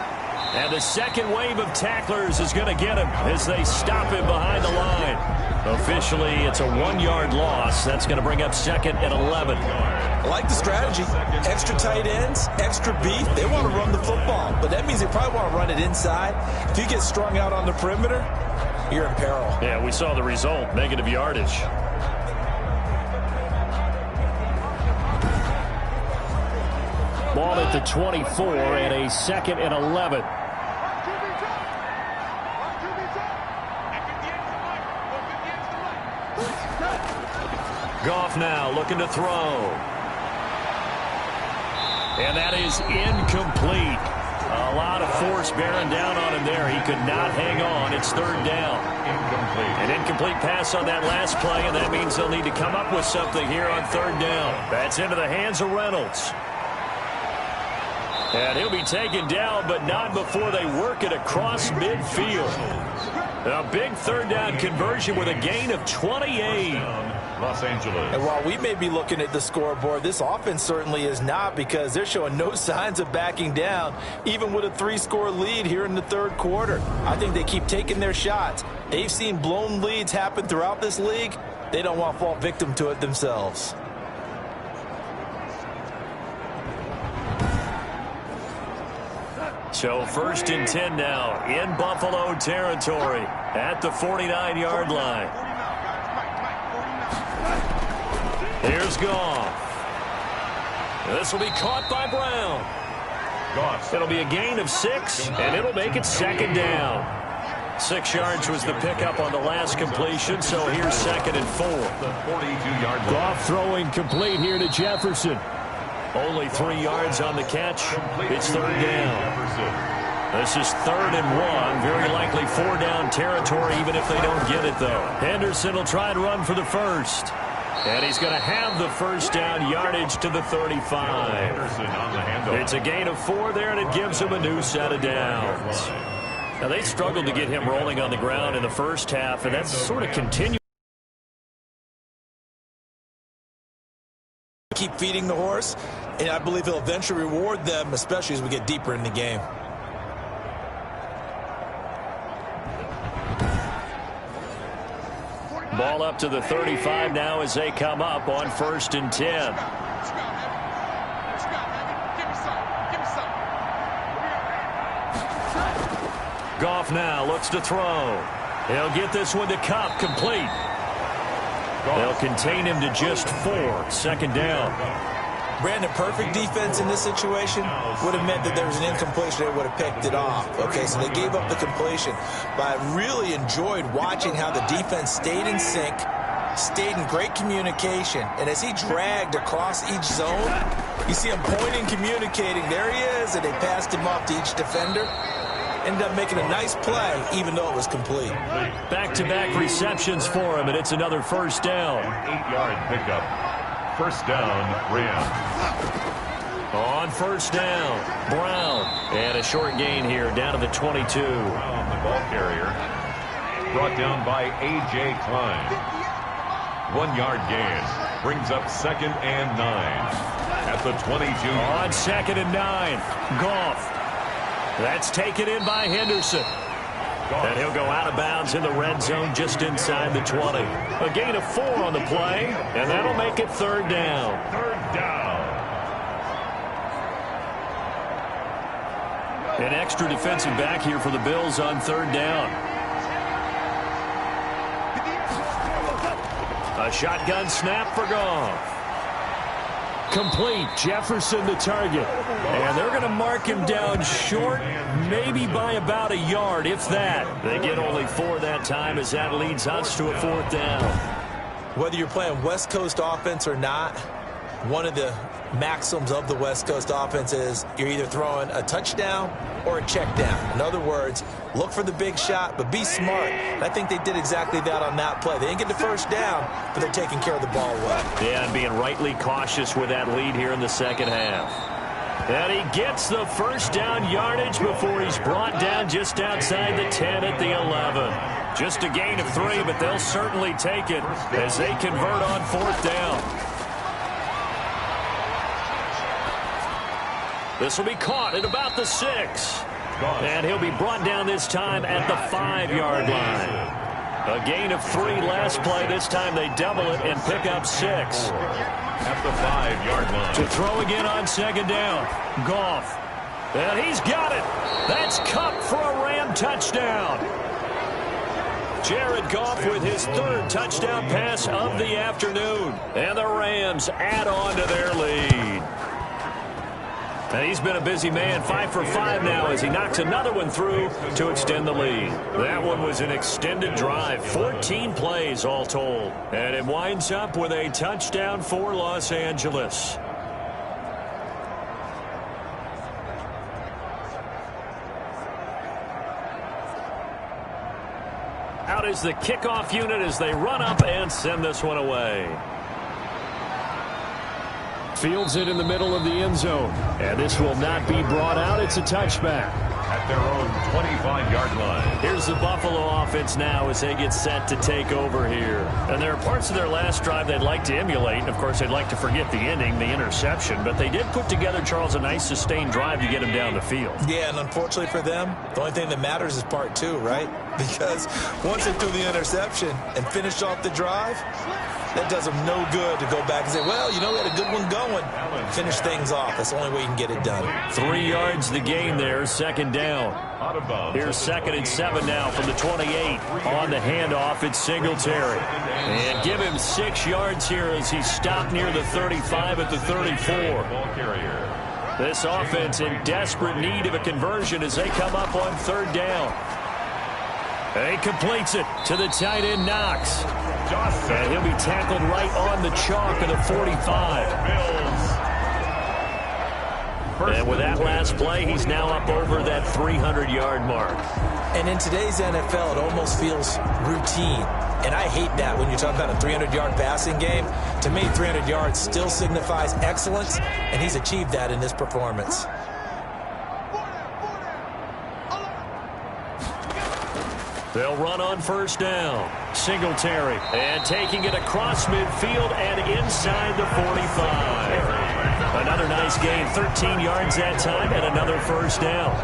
And the second wave of tacklers is going to get him as they stop him behind the line. Officially, it's a 1-yard loss. That's going to bring up 2nd and 11. I like the strategy. Extra tight ends, extra beef. They want to run the football, but that means they probably want to run it inside. If you get strung out on the perimeter, you're in peril. Yeah, we saw the result, negative yardage. Ball at the 24 and a 2nd and 11. Goff now looking to throw. And that is incomplete. A lot of force bearing down on him there. He could not hang on. It's 3rd down. Incomplete. An incomplete pass on that last play, and that means they'll need to come up with something here on 3rd down. That's into the hands of Reynolds. And he'll be taken down, but not before they work it across midfield. A big 3rd down conversion with a gain of 28. Los Angeles. And while we may be looking at the scoreboard, this offense certainly is not, because they're showing no signs of backing down, even with a 3-score lead here in the third quarter. I think they keep taking their shots. They've seen blown leads happen throughout this league. They don't want to fall victim to it themselves. So 1st and 10 now in Buffalo territory at the 49-yard line. Here's Goff. This will be caught by Brown. It'll be a gain of 6, and it'll make it 2nd down. 6 yards was the pickup on the last completion, so here's 2nd and 4. Goff throwing complete here to Jefferson. Only 3 yards on the catch. It's 3rd down. This is 3rd and 1. Very likely 4-down territory, even if they don't get it, though. Henderson will try and run for the first. And he's going to have the 1st down, yardage to the 35. It's a gain of 4 there, and it gives him a new set of downs. Now, they struggled to get him rolling on the ground in the first half, and that's sort of continued. Keep feeding the horse, and I believe he'll eventually reward them, especially as we get deeper in the game. Ball up to the 35 now as they come up on 1st and 10. Goff now looks to throw. He'll get this one to Kupp, complete. They'll contain him to just 4. 2nd down. Brandon, perfect defense in this situation would have meant that there was an incompletion. They would have picked it off. Okay, so they gave up the completion. But I really enjoyed watching how the defense stayed in sync, stayed in great communication. And as he dragged across each zone, you see him pointing, communicating. There he is, and they passed him off to each defender. Ended up making a nice play, even though it was complete. Back-to-back receptions for him, and it's another 1st down. 8-yard pickup. 1st down, Rams. On 1st down, Brown. And a short gain here, down to the 22. Brown, the ball carrier, brought down by A.J. Klein. 1-yard gain. Brings up 2nd and 9. At the 22. On 2nd and 9, Goff. That's taken in by Henderson. And he'll go out of bounds in the red zone just inside the 20. A gain of 4 on the play, and that'll make it 3rd down. 3rd down. An extra defensive back here for the Bills on 3rd down. A shotgun snap for Goff. Complete. Jefferson the target. And they're going to mark him down short, maybe by about a yard, if that. They get only 4 that time as that leads us to a 4th down. Whether you're playing West Coast offense or not, one of the maxims of the West Coast offense is you're either throwing a touchdown or a check down. In other words, look for the big shot, but be smart. And I think they did exactly that on that play. They didn't get the 1st down, but they're taking care of the ball well. Yeah, and being rightly cautious with that lead here in the 2nd half. And he gets the 1st down yardage before he's brought down just outside the 10 at the 11. Just a gain of 3, but they'll certainly take it as they convert on 4th down. This will be caught at about the 6. And he'll be brought down this time at the 5-yard line. A gain of 3 last play. This time they double it and pick up 6. At the 5-yard line. To throw again on 2nd down. Goff. And he's got it. That's Kupp for a Ram touchdown. Jared Goff with his 3rd touchdown pass of the afternoon. And the Rams add on to their lead. And he's been a busy man, 5 for 5 now as he knocks another one through to extend the lead. That one was an extended drive, 14 plays all told. And it winds up with a touchdown for Los Angeles. Out is the kickoff unit as they run up and send this one away. Fields it in the middle of the end zone. And this will not be brought out. It's a touchback. at their own 25-yard line. Here's the Buffalo offense now as they get set to take over here. And there are parts of their last drive they'd like to emulate. And, of course, they'd like to forget the ending, the interception. But they did put together, Charles, a nice sustained drive to get him down the field. Yeah, and unfortunately for them, the only thing that matters is part two, right? Because once they threw the interception and finished off the drive, that does them no good to go back and say, well, you know, we had a good one going. Finish things off. That's the only way you can get it done. 3 yards the game there, second down. Here's 2nd and 7 now from the 28. On the handoff, it's Singletary. And give him 6 yards here as he's stopped near the 35 at the 34. This offense in desperate need of a conversion as they come up on 3rd down. He completes it to the tight end, Knox. And he'll be tackled right on the chalk of the 45. And with that last play, he's now up over that 300-yard mark. And in today's NFL, it almost feels routine. And I hate that when you talk about a 300-yard passing game. To me, 300 yards still signifies excellence, and he's achieved that in this performance. They'll run on 1st down. Singletary. And taking it across midfield and inside the 45. Another nice gain. 13 yards that time and another 1st down.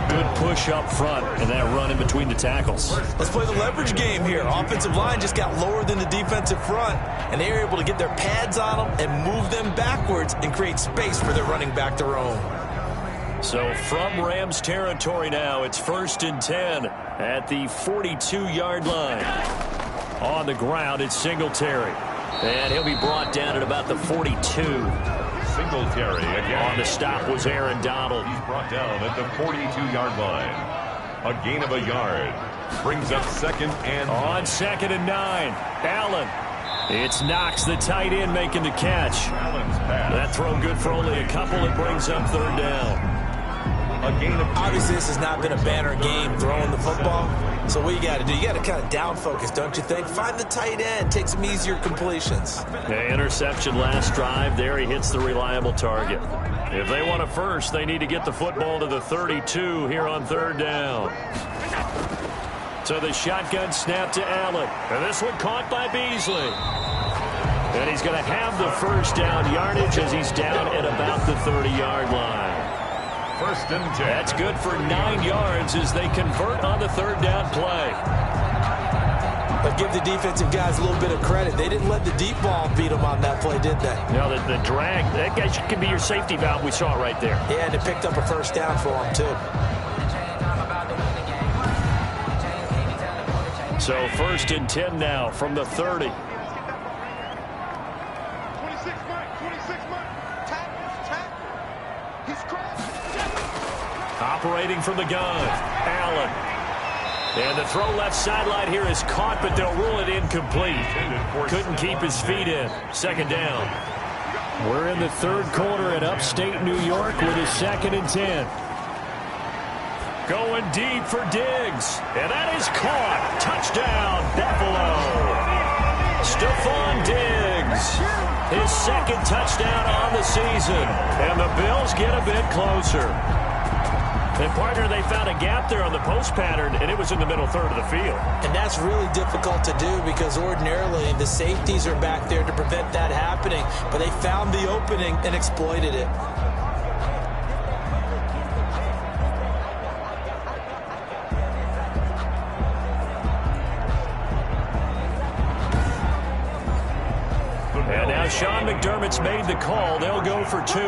Good push up front and that run in between the tackles. Let's play the leverage game here. Offensive line just got lower than the defensive front, and they were able to get their pads on them and move them backwards and create space for their running back to roam. So from Rams territory now, it's 1st and 10 at the 42-yard line. On the ground, it's Singletary. And he'll be brought down at about the 42. Singletary again. On the stop was Aaron Donald. He's brought down at the 42-yard line. A gain of a yard. Brings up 2nd and... On 2nd and 9, Allen. It's Knox, the tight end, making the catch. Allen's pass. That throw good for only a couple. It brings up 3rd down. A gain of... Obviously, this has not been a banner game throwing the football. So what you got to do, you got to kind of down focus, don't you think? Find the tight end, take some easier completions. The interception last drive. There he hits the reliable target. If they want a first, they need to get the football to the 32 here on 3rd down. So the shotgun snap to Allen. And this one caught by Beasley. And he's going to have the 1st down yardage as he's down at about the 30-yard line. 1st and 10. That's good for 9 yards as they convert on the 3rd down play. But give the defensive guys a little bit of credit. They didn't let the deep ball beat them on that play, did they? No, the drag, that guy can be your safety valve. We saw it right there. Yeah, and it picked up a 1st down for them, too. So 1st and 10 now from the 30. Operating from the gun, Allen. And the throw left sideline here is caught, but they'll rule it incomplete. Couldn't keep his feet in. 2nd down. We're in the 3rd quarter in upstate New York with a 2nd and 10. Going deep for Diggs. And that is caught. Touchdown, Buffalo. Stephon Diggs. His 2nd touchdown on the season. And the Bills get a bit closer. And, partner, they found a gap there on the post pattern, and it was in the middle 3rd of the field. And that's really difficult to do because ordinarily the safeties are back there to prevent that happening. But they found the opening and exploited it. And now Sean McDermott's made the call. They'll go for 2.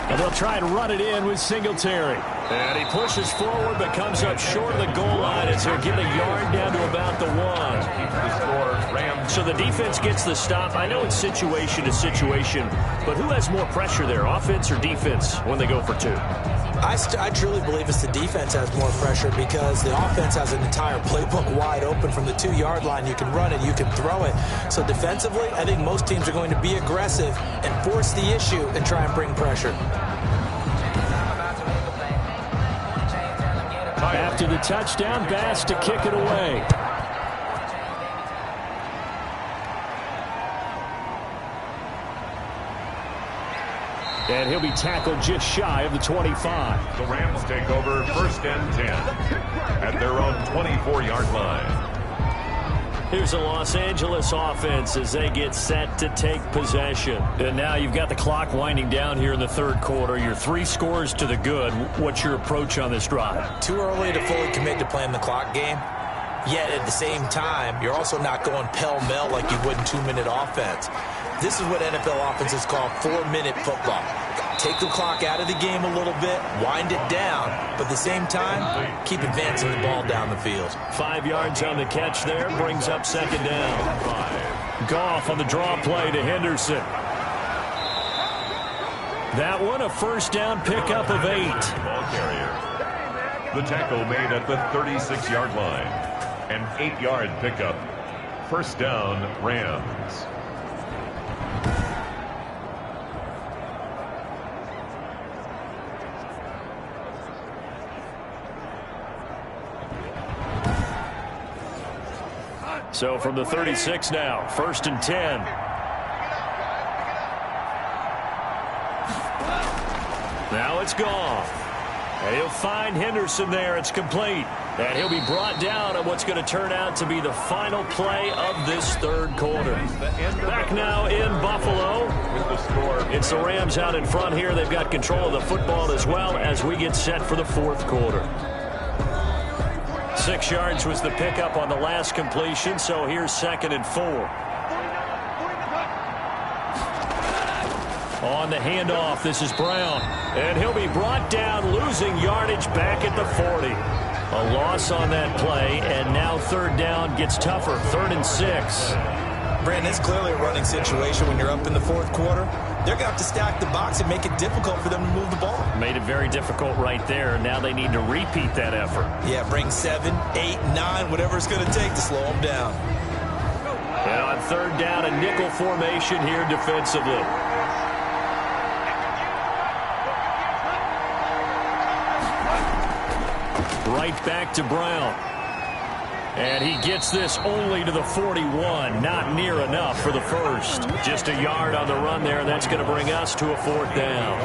And they'll try and run it in with Singletary. And he pushes forward but comes up short of the goal line as he'll get a yard down to about the 1. So the defense gets the stop. I know it's situation to situation, but who has more pressure there, offense or defense, when they go for 2? I truly believe it's the defense has more pressure because the offense has an entire playbook wide open from the 2-yard line. You can run it, you can throw it. So defensively, I think most teams are going to be aggressive and force the issue and try and bring pressure. After the touchdown, Bass to kick it away. And he'll be tackled just shy of the 25. The Rams take over 1st and 10 at their own 24-yard line. Here's the Los Angeles offense as they get set to take possession. And now you've got the clock winding down here in the third quarter. You're 3 scores to the good. What's your approach on this drive? Too early to fully commit to playing the clock game. Yet at the same time, you're also not going pell-mell like you would in 2-minute offense. This is what NFL offenses call 4-minute football. Take the clock out of the game a little bit, wind it down, but at the same time, keep advancing the ball down the field. 5 yards on the catch there, brings up 2nd down. Goff on the draw play to Henderson. That one, a 1st down pickup of 8. Ball carrier. The tackle made at the 36-yard line. An 8-yard pickup. 1st down, Rams. So from the 36 now, 1st and 10. Now it's Goff. And he'll find Henderson there. It's complete. And he'll be brought down at what's going to turn out to be the final play of this third quarter. Back now in Buffalo. It's the Rams out in front here. They've got control of the football as well as we get set for the fourth quarter. 6 yards was the pickup on the last completion, so here's 2nd and 4. On the handoff, this is Brown. And he'll be brought down, losing yardage back at the 40. A loss on that play, and now 3rd down gets tougher, 3rd and 6. Brandon, it's clearly a running situation when you're up in the fourth quarter. They're going to have to stack the box and make it difficult for them to move the ball. Made it very difficult right there. Now they need to repeat that effort. Yeah, bring 7, 8, 9, whatever it's going to take to slow them down. And on 3rd down, a nickel formation here defensively. Right back to Brown. And he gets this only to the 41. Not near enough for the first. Just a yard on the run there, and that's going to bring us to a 4th down.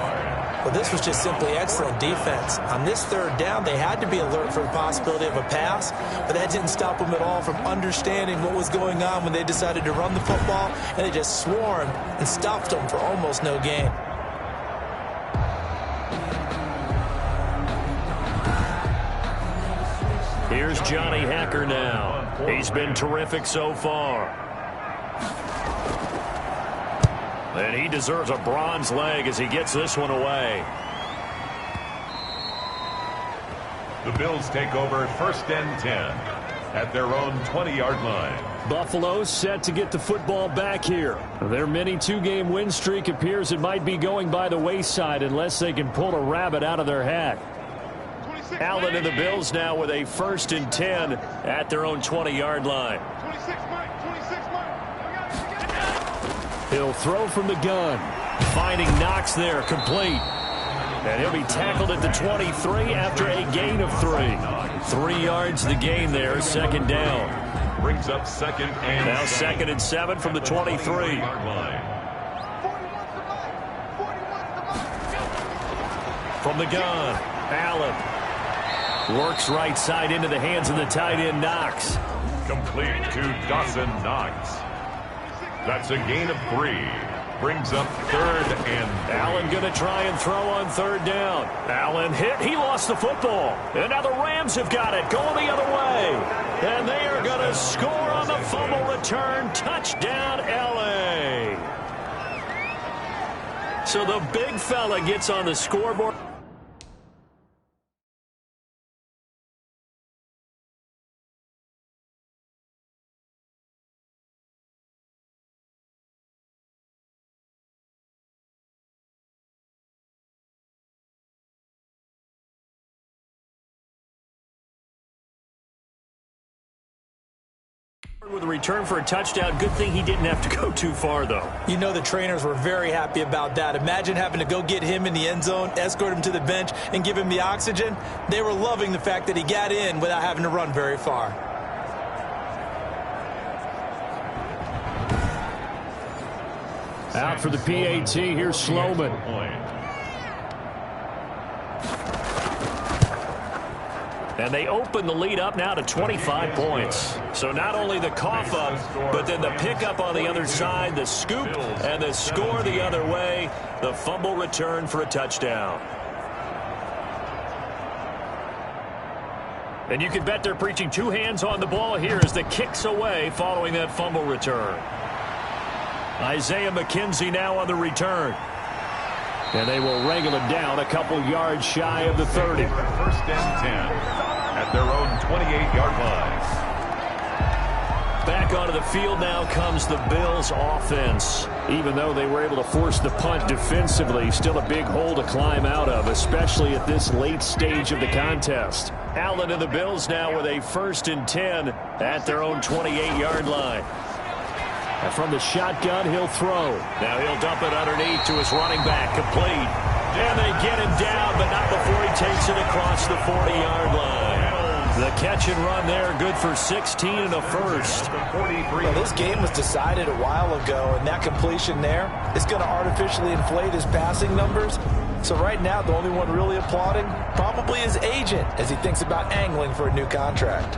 Well, this was just simply excellent defense. On this 3rd down, they had to be alert for the possibility of a pass, but that didn't stop them at all from understanding what was going on when they decided to run the football, and they just swarmed and stopped them for almost no gain. Here's Johnny Hacker now. He's been terrific so far. And he deserves a bronze leg as he gets this one away. The Bills take over 1st and 10 at their own 20-yard line. Buffalo set to get the football back here. Their mini 2-game win streak appears it might be going by the wayside unless they can pull a rabbit out of their hat. Allen and the Bills now with a 1st and 10 at their own 20-yard line. He'll throw from the gun. Finding Knox there, complete. And he'll be tackled at the 23 after a gain of 3. 3 yards the gain there, 2nd down. Brings up 2nd and now 2nd and 7 from the 23. From the gun, Allen. Works right side into the hands of the tight end, Knox. Complete to Dawson Knox. That's a gain of 3. Brings up 3rd and 3. Allen going to try and throw on 3rd down. Allen hit. He lost the football. And now the Rams have got it. Going the other way. And they are going to score on the fumble return. Touchdown, L.A. So the big fella gets on the scoreboard. With a return for a touchdown. Good thing he didn't have to go too far, though. You know the trainers were very happy about that. Imagine having to go get him in the end zone, escort him to the bench, and give him the oxygen. They were loving the fact that he got in without having to run very far. Out for the PAT, here's Sloman. And they open the lead up now to 25 points. So not only the cough up, but then the pickup on the other side, the scoop, and the score the other way, the fumble return for a touchdown. And you can bet they're preaching two hands on the ball here as the kick's away following that fumble return. Isaiah McKenzie now on the return. And they will wrangle it down a couple yards shy of the 30. First and 10 at their own 28-yard line. Back onto the field now comes the Bills offense. Even though they were able to force the punt defensively, still a big hole to climb out of, especially at this late stage of the contest. Allen and the Bills now with a 1st and 10 at their own 28-yard line. And from the shotgun, he'll throw. Now he'll dump it underneath to his running back, complete. And they get him down, but not before he takes it across the 40-yard line. The catch and run there, good for 16 and a first. Well, this game was decided a while ago, and that completion there is going to artificially inflate his passing numbers. So right now, the only one really applauding probably his agent as he thinks about angling for a new contract.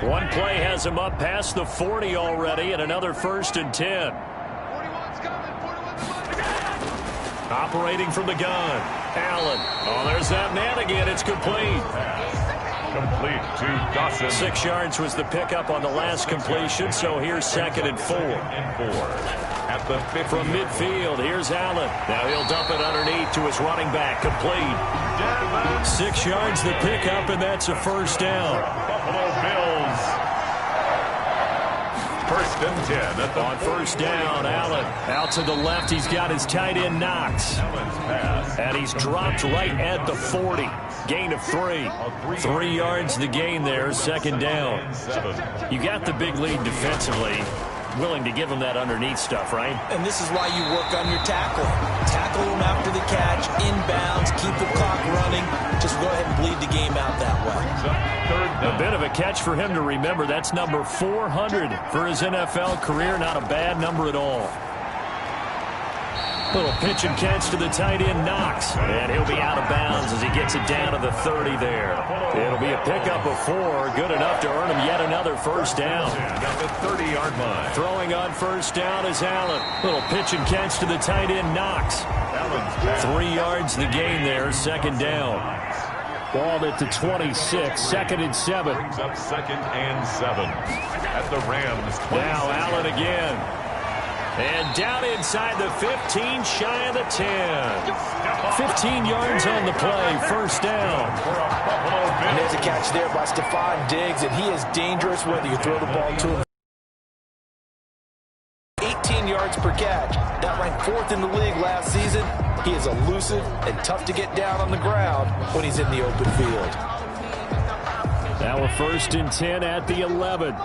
One play has him up past the 40 already, and another 1st and 10. Operating from the gun, Allen. Oh, there's that man again. It's complete. Complete to Dawson. 6 yards was the pickup on the last completion, so here's 2nd and 4. At the 50. From midfield, here's Allen. Now he'll dump it underneath to his running back, complete. 6 yards the pickup, and that's a first down. Buffalo Bills. 1st and 10 at the on 1st down. Allen out to the left. He's got his tight end Knox. And he's dropped right at the 40. Gain of 3. 3 yards the gain there. 2nd down. You got the big lead defensively. Willing to give him that underneath stuff, right? And this is why you work on your tackling. Tackle him after the catch, inbounds, keep the clock running. Just go ahead and bleed the game out that way. A bit of a catch for him to remember. That's number 400 for his NFL career. Not a bad number at all. Little pitch and catch to the tight end Knox. And he'll be out of bounds as he gets it down to the 30 there. It'll be a pickup of 4. Good enough to earn him yet another first down. Got the 30-yard line. Throwing on first down is Allen. Little pitch and catch to the tight end Knox. 3 yards the gain there. 2nd down. Ball at the 26. 2nd and 7. Brings up 2nd and 7 at the Rams. Now Allen again. And down inside the 15, shy of the 10. 15 yards on the play, first down. And there's a catch there by Stephon Diggs, and he is dangerous whether you throw the ball to him. 18 yards per catch. That ranked 4th in the league last season. He is elusive and tough to get down on the ground when he's in the open field. Now a 1st and 10 at the 11.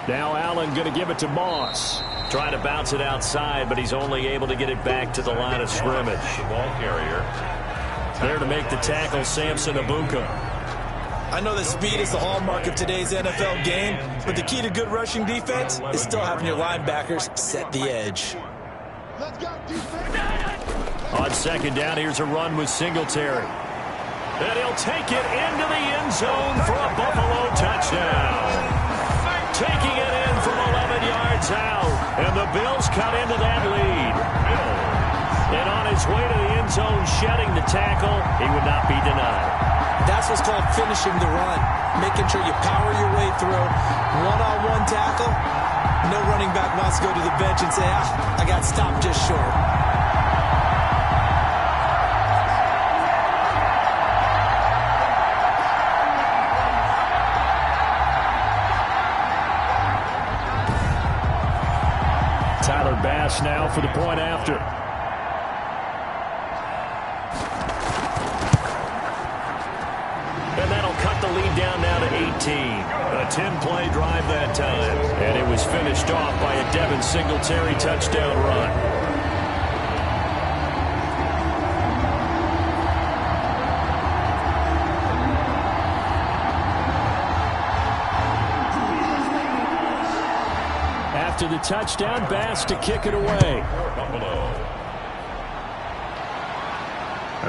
Now Allen going to give it to Moss. Trying to bounce it outside, but he's only able to get it back to the line of scrimmage. Ball carrier. There to make the tackle, Samson Abuka. I know that speed is the hallmark of today's NFL game, but the key to good rushing defense is still having your linebackers set the edge. On 2nd down, here's a run with Singletary. And he'll take it into the end zone for a Buffalo touchdown. Taking it in from 11 yards out. And the Bills cut into that lead. And on his way to the end zone, shedding the tackle, he would not be denied. That's what's called finishing the run. Making sure you power your way through. One-on-one tackle. No running back wants to go to the bench and say, I got stopped just short. Tyler Bass now for the point after. And that'll cut the lead down now to 18. A 10-play drive that time. And it was finished off by a Devin Singletary touchdown run. after the touchdown. Bass to kick it away.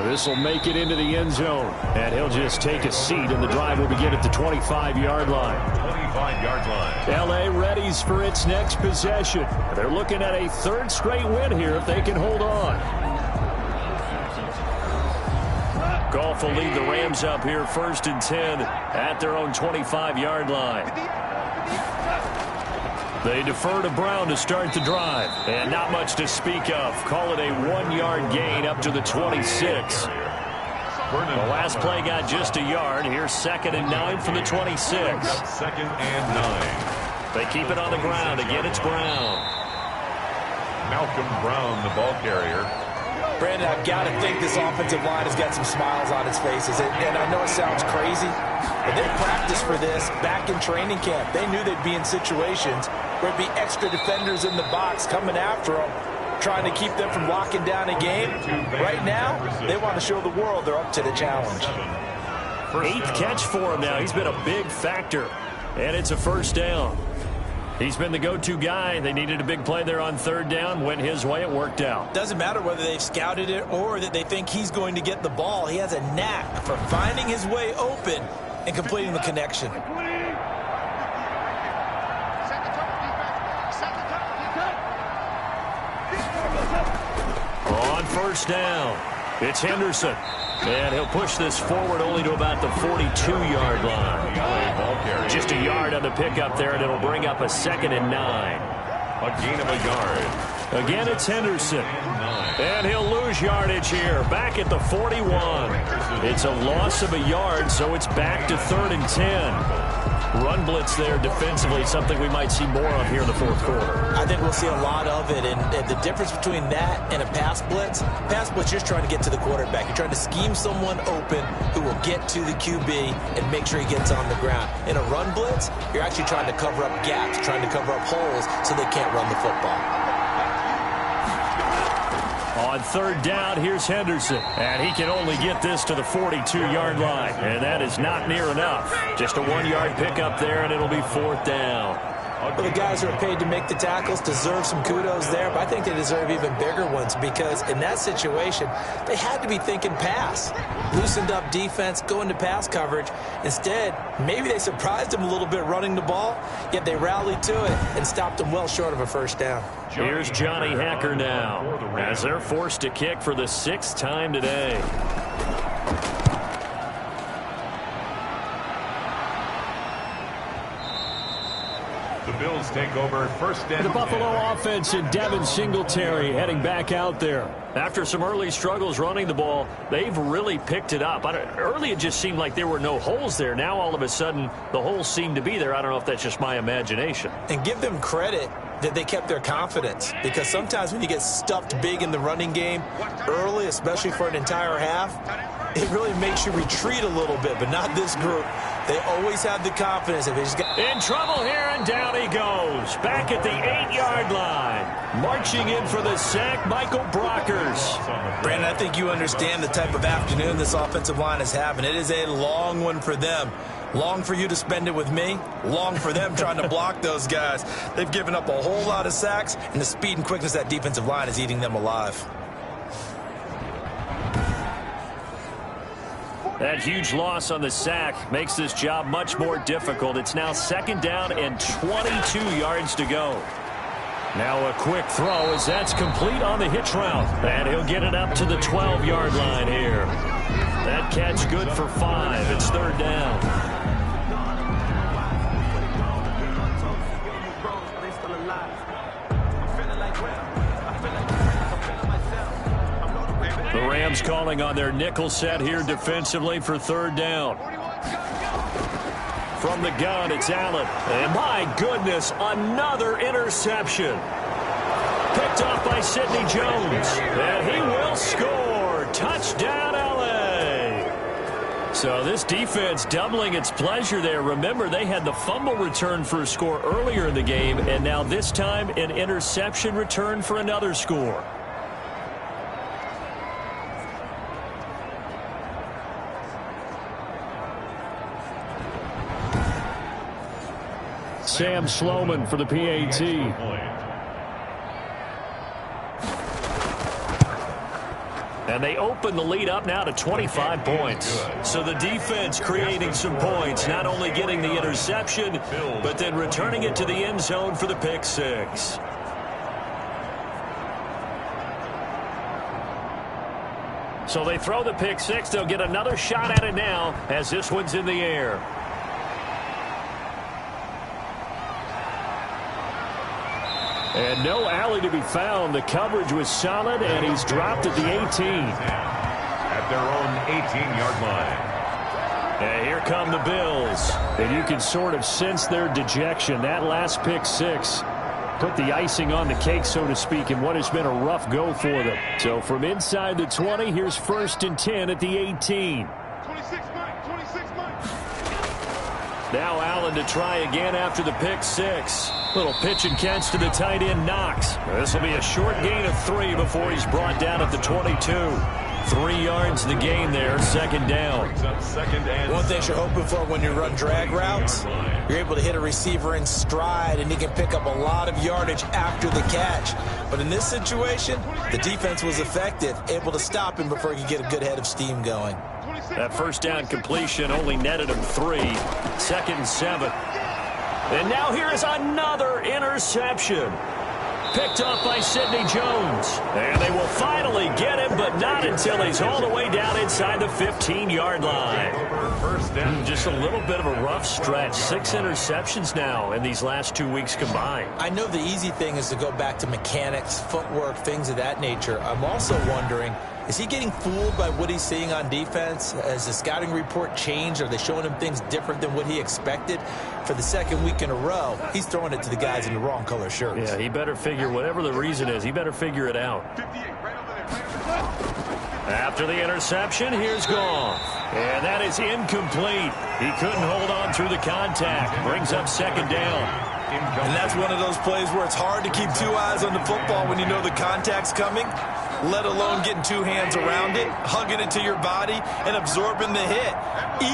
This will make it into the end zone, and he'll just take a seat, and the drive will begin at the 25-yard line. 25-yard line. L.A. readies for its next possession. They're looking at a third straight win here if they can hold on. Goff will lead the Rams up here 1st and 10 at their own 25-yard line. They defer to Brown to start the drive. And not much to speak of. Call it a 1-yard gain up to the 26. The last play got just a yard. Here's 2nd and 9 from the 26. 2nd and 9. They keep it on the ground. Again, it's Brown. Malcolm Brown, the ball carrier. Brandon, I've got to think this offensive line has got some smiles on its faces. And I know it sounds crazy, but they practiced for this back in training camp. They knew they'd be in situations where it'd be extra defenders in the box coming after them, trying to keep them from locking down a game. Right now, they want to show the world they're up to the challenge. 8th catch for him now. He's been a big factor, and it's a 1st down. He's been the go-to guy. They needed a big play there on 3rd down. Went his way. It worked out. Doesn't matter whether they've scouted it or that they think he's going to get the ball. He has a knack for finding his way open and completing the connection. On 1st down, it's Henderson. And he'll push this forward only to about the 42-yard line. Just a yard on the pickup there, and it'll bring up a 2nd and 9. A gain of a yard. Again, it's Henderson. And he'll lose yardage here. Back at the 41. It's a loss of a yard, so it's back to 3rd and 10. Run blitz there defensively, something we might see more of here in the 4th quarter. I think we'll see a lot of it, and the difference between that and a pass blitz, you're just trying to get to the quarterback. You're trying to scheme someone open who will get to the QB and make sure he gets on the ground. In a run blitz, you're actually trying to cover up gaps, trying to cover up holes so they can't run the football. On 3rd down, here's Henderson. And he can only get this to the 42-yard line. And that is not near enough. Just a 1-yard pickup there, and it'll be 4th down. Well, the guys who are paid to make the tackles deserve some kudos there, but I think they deserve even bigger ones because in that situation, they had to be thinking pass. Loosened up defense, going to pass coverage. Instead, maybe they surprised them a little bit running the ball, yet they rallied to it and stopped them well short of a 1st down. Here's Johnny Hacker now as they're forced to kick for the 6th time today. The Bills take over 1st and The Buffalo offense and Devin Singletary heading back out there. After some early struggles running the ball, they've really picked it up. Early it just seemed like there were no holes there. Now all of a sudden the holes seem to be there. I don't know if that's just my imagination. And give them credit that they kept their confidence, because sometimes when you get stuffed big in the running game early, especially for an entire half, it really makes you retreat a little bit, but not this group. They always have the confidence. If they just got in trouble here, and down he goes. Back at the 8-yard line. Marching in for the sack, Michael Brockers. Brandon, I think you understand the type of afternoon this offensive line is having. It is a long one for them. Long for you to spend it with me. Long for them trying to block those guys. They've given up a whole lot of sacks, and the speed and quickness of that defensive line is eating them alive. That huge loss on the sack makes this job much more difficult. It's now 2nd down and 22 yards to go. Now a quick throw as that's complete on the hitch route. And he'll get it up to the 12-yard line here. That catch good for 5. It's 3rd down. The Rams calling on their nickel set here defensively for 3rd down. From the gun, it's Allen. And my goodness, another interception. Picked off by Sidney Jones. And he will score. Touchdown, LA. So this defense doubling its pleasure there. Remember, they had the fumble return for a score earlier in the game, and now this time an interception return for another score. Sam Sloman for the PAT. And they open the lead up now to 25 points. So the defense creating some points, not only getting the interception, but then returning it to the end zone for the pick six. So they throw the pick six. They'll get another shot at it now as this one's in the air. And no alley to be found. The coverage was solid, and he's dropped at the 18. At their own 18-yard line. And here come the Bills. And you can sort of sense their dejection. That last pick six put the icing on the cake, so to speak, in what has been a rough go for them. So from inside the 20, here's 1st and 10 at the 18. Now Allen to try again after the pick six. Little pitch and catch to the tight end, Knox. This will be a short gain of 3 before he's brought down at the 22. 3 yards the gain there, 2nd down. One thing you're hoping for when you run drag routes, you're able to hit a receiver in stride, and he can pick up a lot of yardage after the catch. But in this situation, the defense was effective, able to stop him before he could get a good head of steam going. That 1st down completion only netted him 3. 2nd and 7. And now here is another interception. Picked off by Sidney Jones. And they will finally get him, but not until he's all the way down inside the 15-yard line. Just a little bit of a rough stretch. 6 interceptions now in these last 2 weeks combined. I know the easy thing is to go back to mechanics, footwork, things of that nature. I'm also wondering, is he getting fooled by what he's seeing on defense? Has the scouting report changed? Are they showing him things different than what he expected? For the 2nd week in a row, he's throwing it to the guys in the wrong color shirts. Yeah, he better figure, whatever the reason is, he better figure it out. After the interception, here's Goff. And that is incomplete. He couldn't hold on through the contact. Brings up 2nd down. And that's one of those plays where it's hard to keep 2 eyes on the football when you know the contact's coming, let alone getting 2 hands around it, hugging it to your body, and absorbing the hit.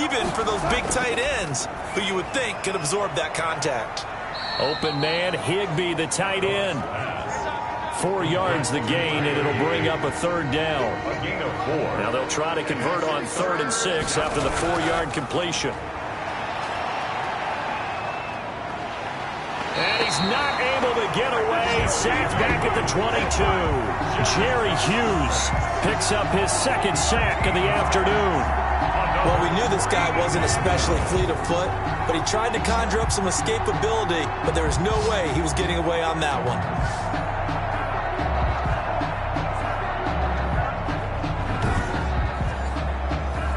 Even for those big tight ends who you would think could absorb that contact. Open man, Higbee, the tight end. 4 yards the gain, and it'll bring up a 3rd down. A gain of 4. Now they'll try to convert on 3rd and 6 after the 4-yard completion. And he's not able to get away. Sacked back at the 22. Jerry Hughes picks up his 2nd sack of the afternoon. Well, we knew this guy wasn't especially fleet of foot, but he tried to conjure up some escapability, but there was no way he was getting away on that one.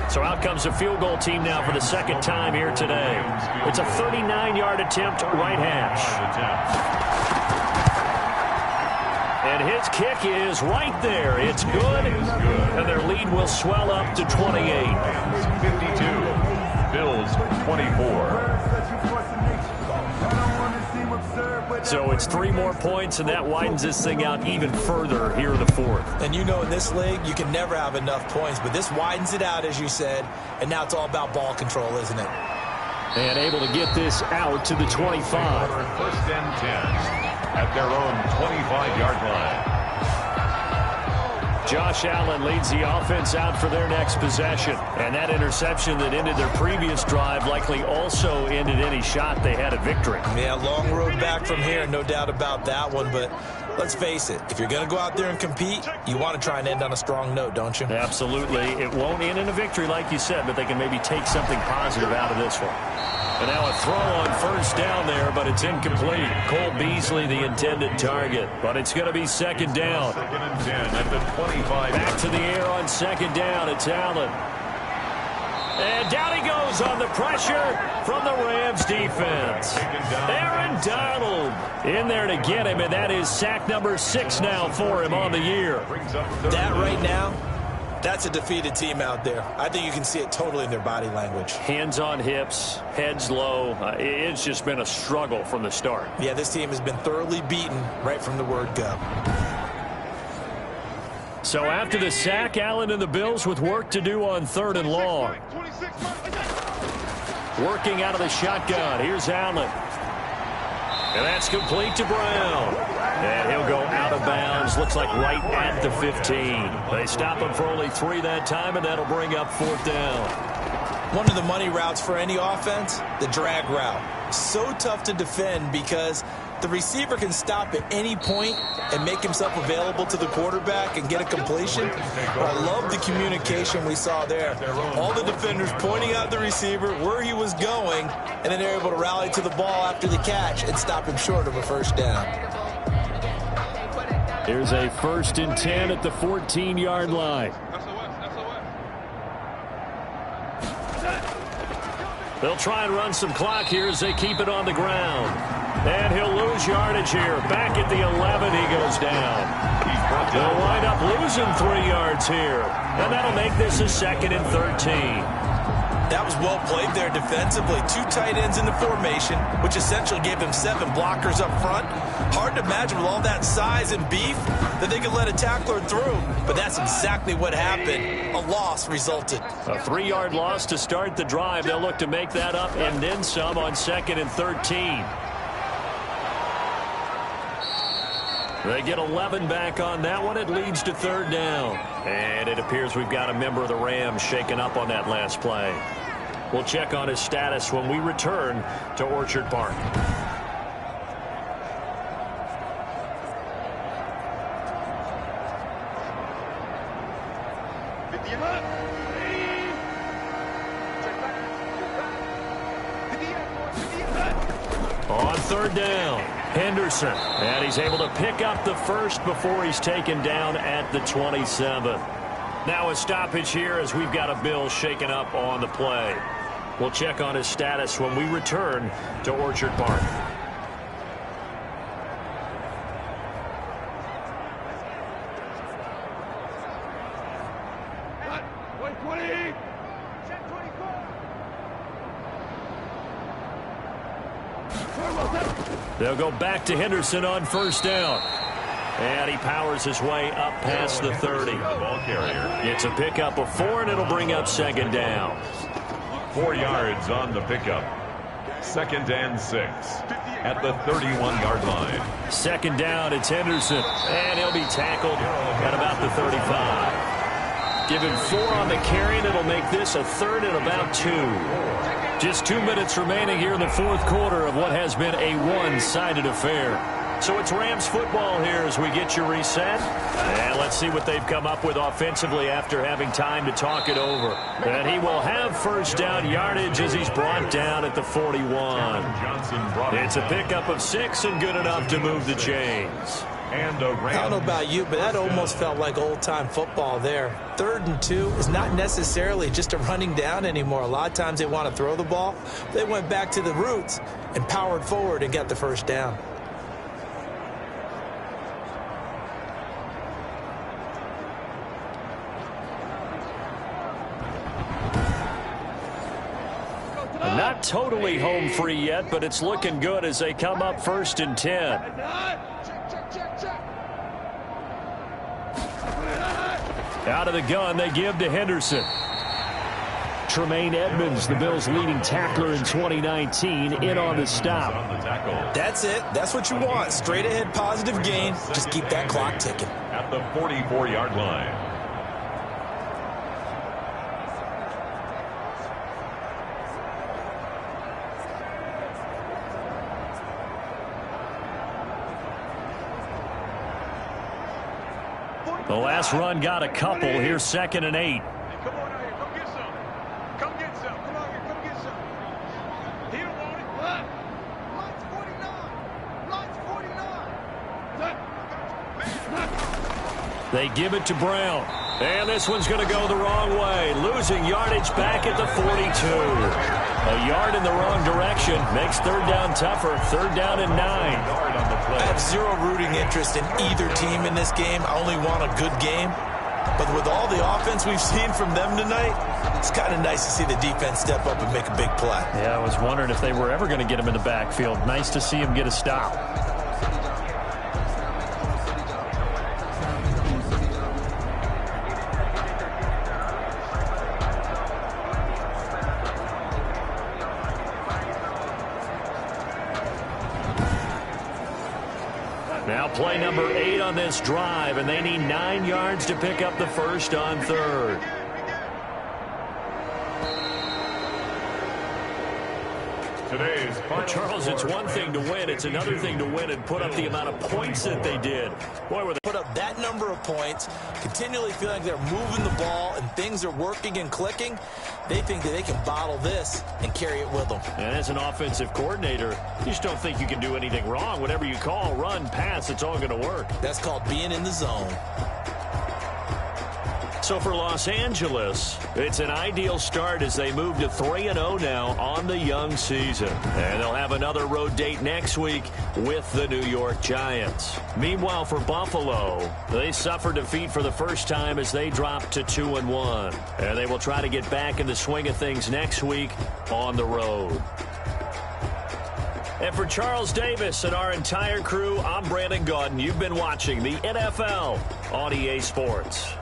So out comes the field goal team now for the 2nd time here today. It's a 39-yard attempt, right hash. And his kick is right there. It's good. And their lead will swell up to 28. 52. Bills 24. So it's 3 more points, and that widens this thing out even further here in the 4th. And you know in this league, you can never have enough points, but this widens it out, as you said, and now it's all about ball control, isn't it? And able to get this out to the 25. 1st and 10 at their own 25-yard line. Josh Allen leads the offense out for their next possession. And that interception that ended their previous drive likely also ended any shot they had at victory. Yeah, long road back from here, no doubt about that one. But let's face it, if you're going to go out there and compete, you want to try and end on a strong note, don't you? Absolutely. It won't end in a victory like you said, but they can maybe take something positive out of this one. And now a throw on 1st down there, but it's incomplete. Cole Beasley, the intended target. But it's going to be 2nd down. 2nd and 10 at the 25. Back to the air on 2nd down. It's Allen. And down he goes on the pressure from the Rams defense. Aaron Donald in there to get him, and that is sack number 6 now for him on the year. That right now, that's a defeated team out there. I think you can see it totally in their body language. Hands on hips, heads low. It's just been a struggle from the start. Yeah, this team has been thoroughly beaten right from the word go. So after the sack, Allen and the Bills with work to do on 3rd and long. Working out of the shotgun. Here's Allen. And that's complete to Brown. And he'll go out of bounds. Looks like right at the 15. They stop him for only 3 that time, and that'll bring up 4th down. One of the money routes for any offense, the drag route. So tough to defend because the receiver can stop at any point and make himself available to the quarterback and get a completion. But I love the communication we saw there. All the defenders pointing out the receiver, where he was going, and then they're able to rally to the ball after the catch and stop him short of a 1st down. Here's a 1st and 10 at the 14-yard line. They'll try and run some clock here as they keep it on the ground. And he'll lose yardage here. Back at the 11, he goes down. They'll wind up losing 3 yards here. And that'll make this a 2nd and 13. That was well played there defensively. 2 tight ends in the formation, which essentially gave them 7 blockers up front. Hard to imagine with all that size and beef that they could let a tackler through. But that's exactly what happened. A loss resulted. A 3-yard loss to start the drive. They'll look to make that up and then some on 2nd and 13. They get 11 back on that one. It leads to 3rd down. And it appears we've got a member of the Rams shaken up on that last play. We'll check on his status when we return to Orchard Park. On 3rd down, Henderson. And he's able to pick up the 1st before he's taken down at the 27. Now a stoppage here as we've got a Bill shaken up on the play. We'll check on his status when we return to Orchard Park. They'll go back to Henderson on 1st down. And he powers his way up past the 30. It's a pickup of 4, and it'll bring up 2nd down. 4 yards on the pickup. 2nd and 6 at the 31-yard line. 2nd down, it's Henderson. And he'll be tackled at about the 35. Given 4 on the carry, and it'll make this a 3rd and about 2. Just 2 minutes remaining here in the 4th quarter of what has been a one-sided affair. So it's Rams football here as we get you reset. And let's see what they've come up with offensively after having time to talk it over. And he will have 1st down yardage as he's brought down at the 41. It's a pickup of 6 and good enough to move the chains. I don't know about you, but that almost felt like old-time football there. 3rd and 2 is not necessarily just a running down anymore. A lot of times they want to throw the ball. They went back to the roots and powered forward and got the 1st down. Not totally home free yet, but it's looking good as they come up 1st and 10. Out of the gun, they give to Henderson. Tremaine Edmonds, the Bills' leading tackler in 2019, in on the stop. That's it. That's what you want. Straight ahead positive gain. Just keep that clock ticking. At the 44-yard line. The last run got a couple. Here's 2nd and 8. Come on out here. Come get some. Come get some. Come on here. Come get some. He don't want it. Lights 49. Lights 49. They give it to Brown. And this one's going to go the wrong way. Losing yardage back at the 42. A yard in the wrong direction. Makes 3rd down tougher. 3rd down and 9. I have zero rooting interest in either team in this game. I only want a good game. But with all the offense we've seen from them tonight, it's kind of nice to see the defense step up and make a big play. Yeah, I was wondering if they were ever going to get him in the backfield. Nice to see him get a stop. Now play number 8 on this drive, and they need 9 yards to pick up the first on third. Well, Charles, it's one thing to win. It's another thing to win and put up the amount of points that they did. Boy, were they put up that number of points, continually feeling like they're moving the ball and things are working and clicking. They think that they can bottle this and carry it with them. And as an offensive coordinator, you just don't think you can do anything wrong. Whatever you call, run, pass, it's all going to work. That's called being in the zone. So for Los Angeles, it's an ideal start as they move to 3-0 now on the young season. And they'll have another road date next week with the New York Giants. Meanwhile, for Buffalo, they suffered defeat for the first time as they dropped to 2-1. And they will try to get back in the swing of things next week on the road. And for Charles Davis and our entire crew, I'm Brandon Gaudin. You've been watching the NFL on EA Sports.